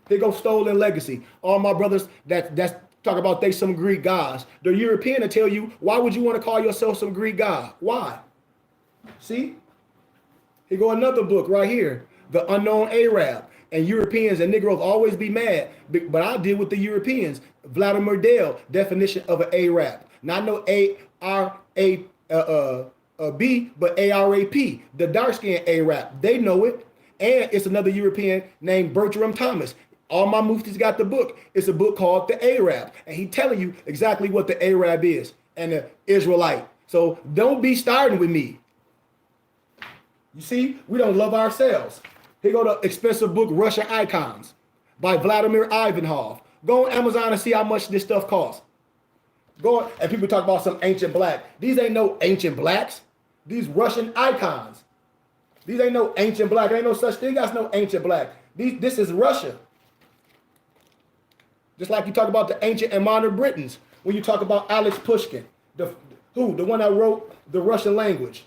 Here go stolen legacy. All my brothers that's talk about they some Greek gods. The European will tell you, why would you want to call yourself some Greek god? Why? See? Here go another book right here. The Unknown Arab. And Europeans and Negroes always be mad. But I deal with the Europeans. Vladimir Dale, definition of an Arab. Not no A-R-A-B, but A-R-A-P. The dark-skinned Arab. They know it. And it's another European named Bertram Thomas. All my muftis got the book. It's a book called The Arab. And he telling you exactly what the Arab is and the Israelite. So don't be starting with me. You see, we don't love ourselves. Here go the expensive book, Russian Icons by Vladimir Ivanov. Go on Amazon and see how much this stuff costs. Go on, and people talk about some ancient black. These ain't no ancient blacks. These Russian icons. These ain't no ancient black. There ain't no such thing as no ancient black. This is Russia. Just like you talk about the ancient and modern Britons. When you talk about Alex Pushkin. The one that wrote the Russian language.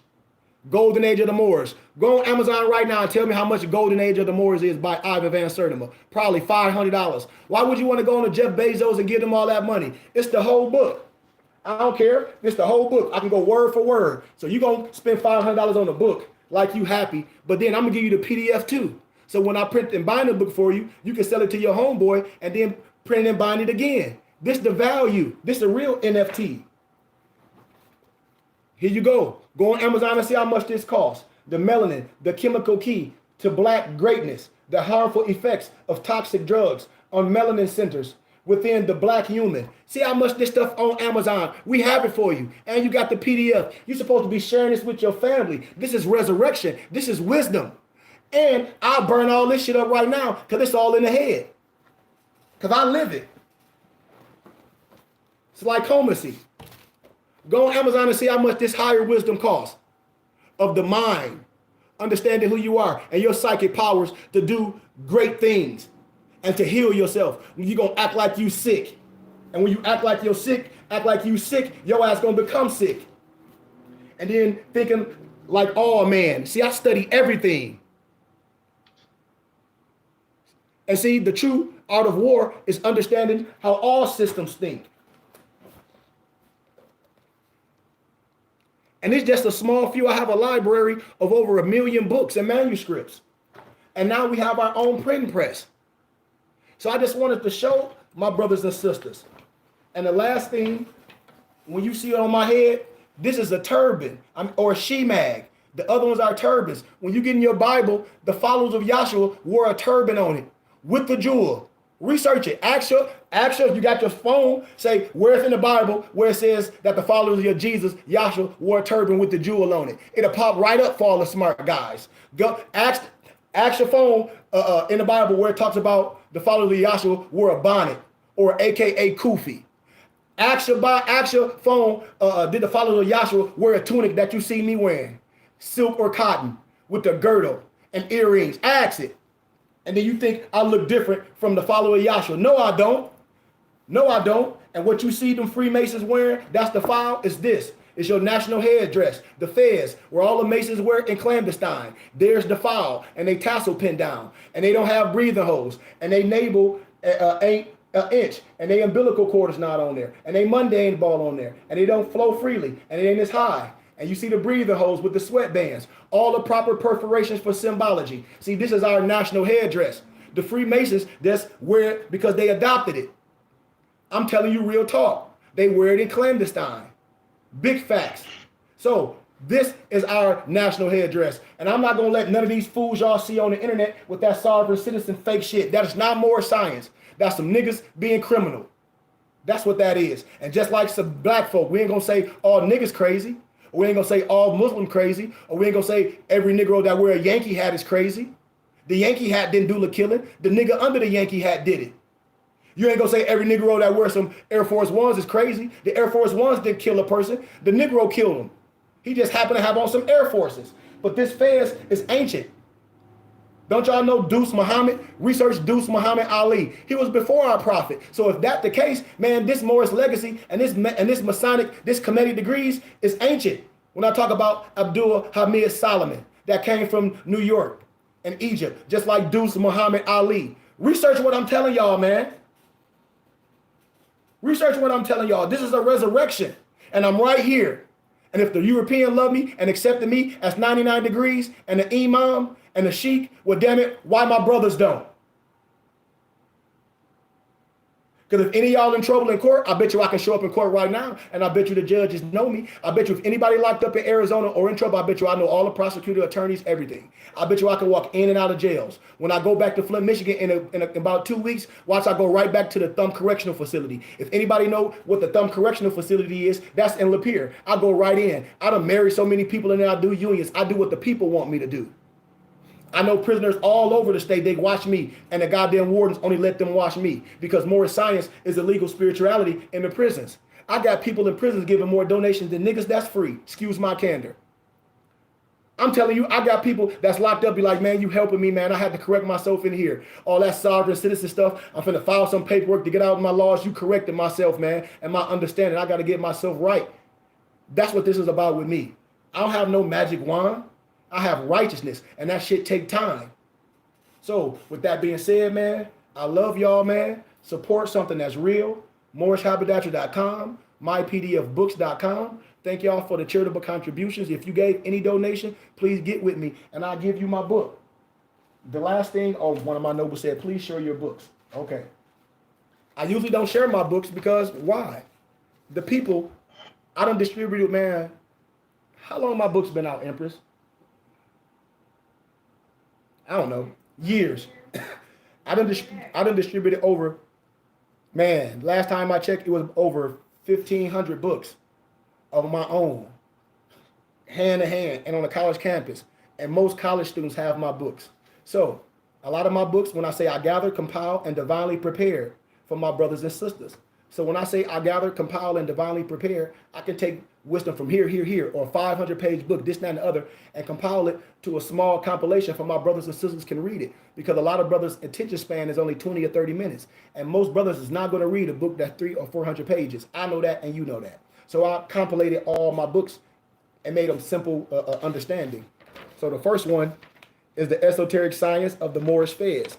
Golden Age of the Moors. Go on Amazon right now and tell me how much Golden Age of the Moors is by Ivan Van Sertima. Probably $500. Why would you want to go on to Jeff Bezos and give them all that money? It's the whole book. I don't care. It's the whole book. I can go word for word. So you're going to spend $500 on the book like you happy, but then I'm going to give you the PDF too. So when I print and bind the book for you, you can sell it to your homeboy and then print and bind it again. This the value. This the real NFT. Here you go. Go on Amazon and see how much this costs. The melanin, the chemical key to black greatness, the harmful effects of toxic drugs on melanin centers within the black human. See how much this stuff on Amazon. We have it for you. And you got the PDF. You're supposed to be sharing this with your family. This is resurrection. This is wisdom. And I'll burn all this shit up right now because it's all in the head. Because I live it. It's like homacy. Go on Amazon and see how much this higher wisdom costs of the mind, understanding who you are and your psychic powers to do great things and to heal yourself. When you're going to act like you sick. And when you act like you're sick, your ass going to become sick. And then thinking like, oh man, see, I study everything. And see, the true art of war is understanding how all systems think. And it's just a small few. I have a library of over 1 million books and manuscripts. And now we have our own printing press. So I just wanted to show my brothers and sisters. And the last thing, when you see it on my head, this is a turban or a shemag. The other ones are turbans. When you get in your Bible, the followers of Yahshua wore a turban on it with the jewel. Research it. Ask if you got your phone, say where it's in the Bible where it says that the followers of Jesus, Yahshua, wore a turban with the jewel on it. It'll pop right up for all the smart guys. Go ask your phone in the Bible where it talks about the followers of Yahshua wore a bonnet or AKA kufi. Ask your phone, did the followers of Yahshua wear a tunic that you see me wearing? Silk or cotton with the girdle and earrings. Ask it. And then you think I look different from the follower of Yahshua. No, I don't. No, I don't. And what you see them Freemasons wearing, that's the file, is this. It's your national headdress, the fez, where all the Masons wear in clandestine. There's the file, and they tassel pinned down. And they don't have breathing holes. And they navel ain't an inch. And they umbilical cord is not on there. And they mundane ball on there. And they don't flow freely. And it ain't as high. And you see the breathing holes with the sweatbands. All the proper perforations for symbology. See, this is our national headdress. The Freemasons, that's wear it because they adopted it. I'm telling you real talk. They wear it in clandestine. Big facts. So this is our national headdress. And I'm not going to let none of these fools y'all see on the internet with that sovereign citizen fake shit. That is not more science. That's some niggas being criminal. That's what that is. And just like some black folk, we ain't going to say all niggas crazy. Or we ain't going to say all Muslim crazy. Or we ain't going to say every Negro that wear a Yankee hat is crazy. The Yankee hat didn't do the killing. The nigga under the Yankee hat did it. You ain't going to say every Negro that wears some Air Force Ones is crazy. The Air Force Ones didn't kill a person. The Negro killed him. He just happened to have on some Air Forces. But this fez is ancient. Don't y'all know Deuce Muhammad? Research Deuce Muhammad Ali. He was before our prophet. So if that's the case, man, this Morris legacy and this Masonic, this Kemetic degrees is ancient. When I talk about Abdul Hamid Solomon, that came from New York and Egypt, just like Deuce Muhammad Ali. Research what I'm telling y'all, man. Research what I'm telling y'all. This is a resurrection, and I'm right here. And if the European love me and accepted me as 99 degrees and the imam and the sheik, well, damn it, why my brothers don't? Because if any of y'all in trouble in court, I bet you I can show up in court right now, and I bet you the judges know me. I bet you if anybody locked up in Arizona or in trouble, I bet you I know all the prosecutor, attorneys, everything. I bet you I can walk in and out of jails. When I go back to Flint, Michigan in about 2 weeks, watch I go right back to the Thumb Correctional Facility. If anybody know what the Thumb Correctional Facility is, that's in Lapeer. I go right in. I done married so many people in there, I do unions. I do what the people want me to do. I know prisoners all over the state, they watch me, and the goddamn wardens only let them watch me because more science is illegal spirituality in the prisons. I got people in prisons giving more donations than niggas that's free. Excuse my candor. I'm telling you, I got people that's locked up be like, man, you helping me, man. I had to correct myself in here. All that sovereign citizen stuff. I'm finna file some paperwork to get out of my laws. You corrected myself, man, and my understanding. I got to get myself right. That's what this is about with me. I don't have no magic wand. I have righteousness, and that shit take time. So with that being said, man, I love y'all, man. Support something that's real. MorrisHaberdasher.com, mypdfbooks.com. Thank y'all for the charitable contributions. If you gave any donation, please get with me, and I'll give you my book. The last thing, one of my nobles said, please share your books. Okay. I usually don't share my books because why? The people, I done distributed, man. How long my books been out, Empress? I don't know, years. I done distributed over, man, last time I checked, it was over 1,500 books of my own, hand to hand, and on a college campus. And most college students have my books. So a lot of my books, when I say I gather, compile, and divinely prepare for my brothers and sisters. So when I say I gather, compile, and divinely prepare, I can take wisdom from here, or a 500-page book, this, that, and the other, and compile it to a small compilation for my brothers and sisters can read it. Because a lot of brothers' attention span is only 20 or 30 minutes. And most brothers is not going to read a book that's 300 or 400 pages. I know that, and you know that. So I compilated all my books and made them simple understanding. So the first one is the esoteric science of the Moorish fez.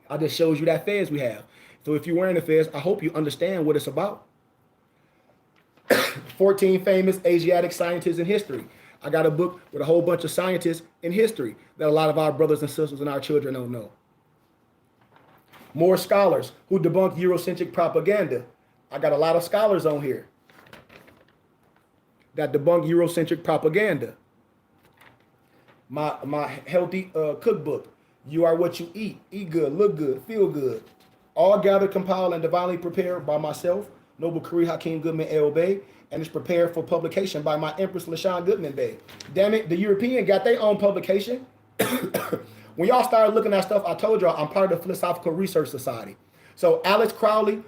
I just shows you that fez we have. So if you're wearing the fez, I hope you understand what it's about. 14 famous Asiatic scientists in history. I got a book with a whole bunch of scientists in history that a lot of our brothers and sisters and our children don't know. More scholars who debunk Eurocentric propaganda. I got a lot of scholars on here that debunk Eurocentric propaganda. My healthy cookbook. You are what you eat. Eat good, look good, feel good. All gathered, compiled, and divinely prepared by myself, Noble Khari Hakeem Goodman El Bey, and it's prepared for publication by my Empress LaShawn Goodman Bey. Damn it, the European got their own publication. When y'all started looking at stuff, I told y'all I'm part of the Philosophical Research Society. So Alex Crowley,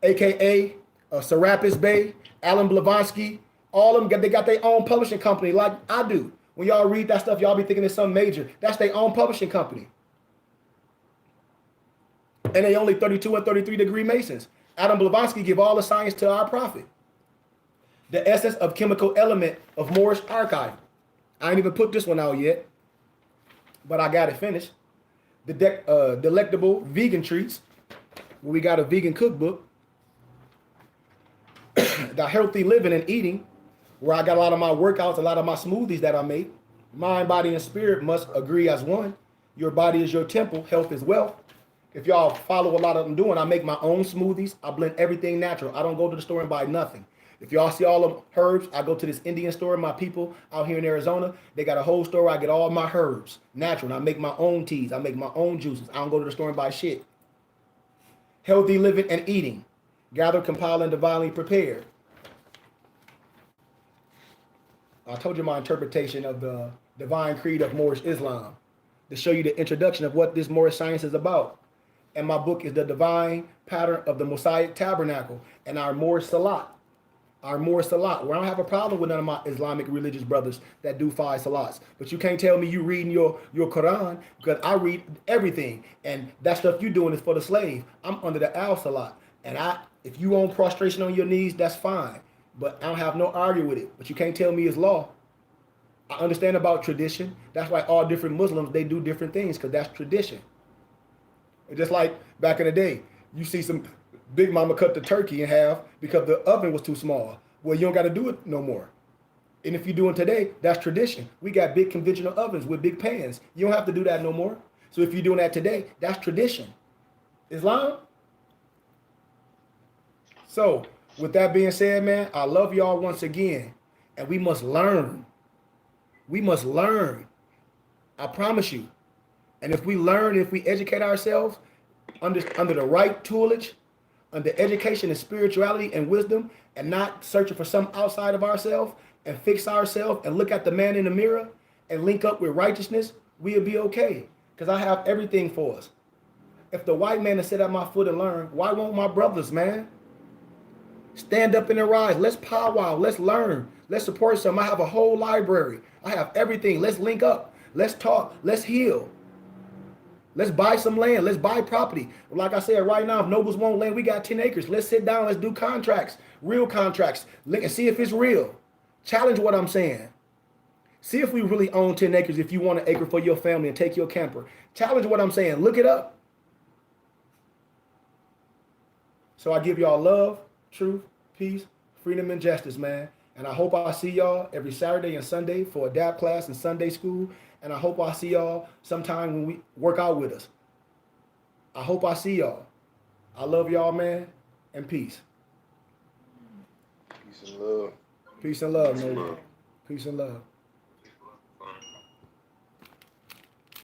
aka Serapis Bey, Alan Blavatsky, all of them, they got their own publishing company like I do. When y'all read that stuff, y'all be thinking it's something major. That's their own publishing company. And they only 32 and 33 degree Masons. Adam Blavatsky give all the science to our prophet. The essence of chemical element of Moorish archive. I ain't even put this one out yet, but I got it finished. The delectable vegan treats. We got a vegan cookbook. The healthy living and eating, where I got a lot of my workouts, a lot of my smoothies that I make. Mind, body, and spirit must agree as one. Your body is your temple. Health is wealth. If y'all follow a lot of them doing, I make my own smoothies. I blend everything natural. I don't go to the store and buy nothing. If y'all see all the herbs, I go to this Indian store. My people out here in Arizona, they got a whole store. I get all my herbs natural. And I make my own teas. I make my own juices. I don't go to the store and buy shit. Healthy living and eating. Gather, compile, and divinely prepare. I told you my interpretation of the divine creed of Moorish Islam to show you the introduction of what this Moorish science is about. And my book is the divine pattern of the Mosaic tabernacle and our Moorish salat. Our Moorish salat. Where I don't have a problem with none of my Islamic religious brothers that do 5 salats. But you can't tell me you reading your Quran, because I read everything. And that stuff you doing is for the slave. I'm under the al-salat. And if you on prostration on your knees, that's fine. But I don't have no argument with it. But you can't tell me it's law. I understand about tradition. That's why all different Muslims, they do different things because that's tradition. It's just like back in the day, you see some big mama cut the turkey in half because the oven was too small. Well, you don't got to do it no more. And if you're doing today, that's tradition. We got big conventional ovens with big pans. You don't have to do that no more. So if you're doing that today, that's tradition. Islam? So with that being said, man, I love y'all once again. And we must learn. We must learn. I promise you. And if we learn, if we educate ourselves under the right toolage, under education and spirituality and wisdom, and not searching for some outside of ourselves, and fix ourselves and look at the man in the mirror and link up with righteousness, we'll be okay. Because I have everything for us. If the white man has sit at my foot and learn, why won't my brothers, man? Stand up and rise. Let's powwow. Let's learn. Let's support some. I have a whole library. I have everything. Let's link up. Let's talk. Let's heal. Let's buy some land. Let's buy property. Like I said, right now, if Nobles want land, we got 10 acres. Let's sit down. Let's do contracts, real contracts, and see if it's real. Challenge what I'm saying. See if we really own 10 acres if you want an acre for your family and take your camper. Challenge what I'm saying. Look it up. So I give y'all love, truth, peace, freedom, and justice, man. And I hope I see y'all every Saturday and Sunday for adapt class and Sunday school. And I hope I see y'all sometime when we work out with us. I hope I see y'all. I love y'all, man, and peace. Peace and love. Peace and love, Peace and man. love. Peace and love.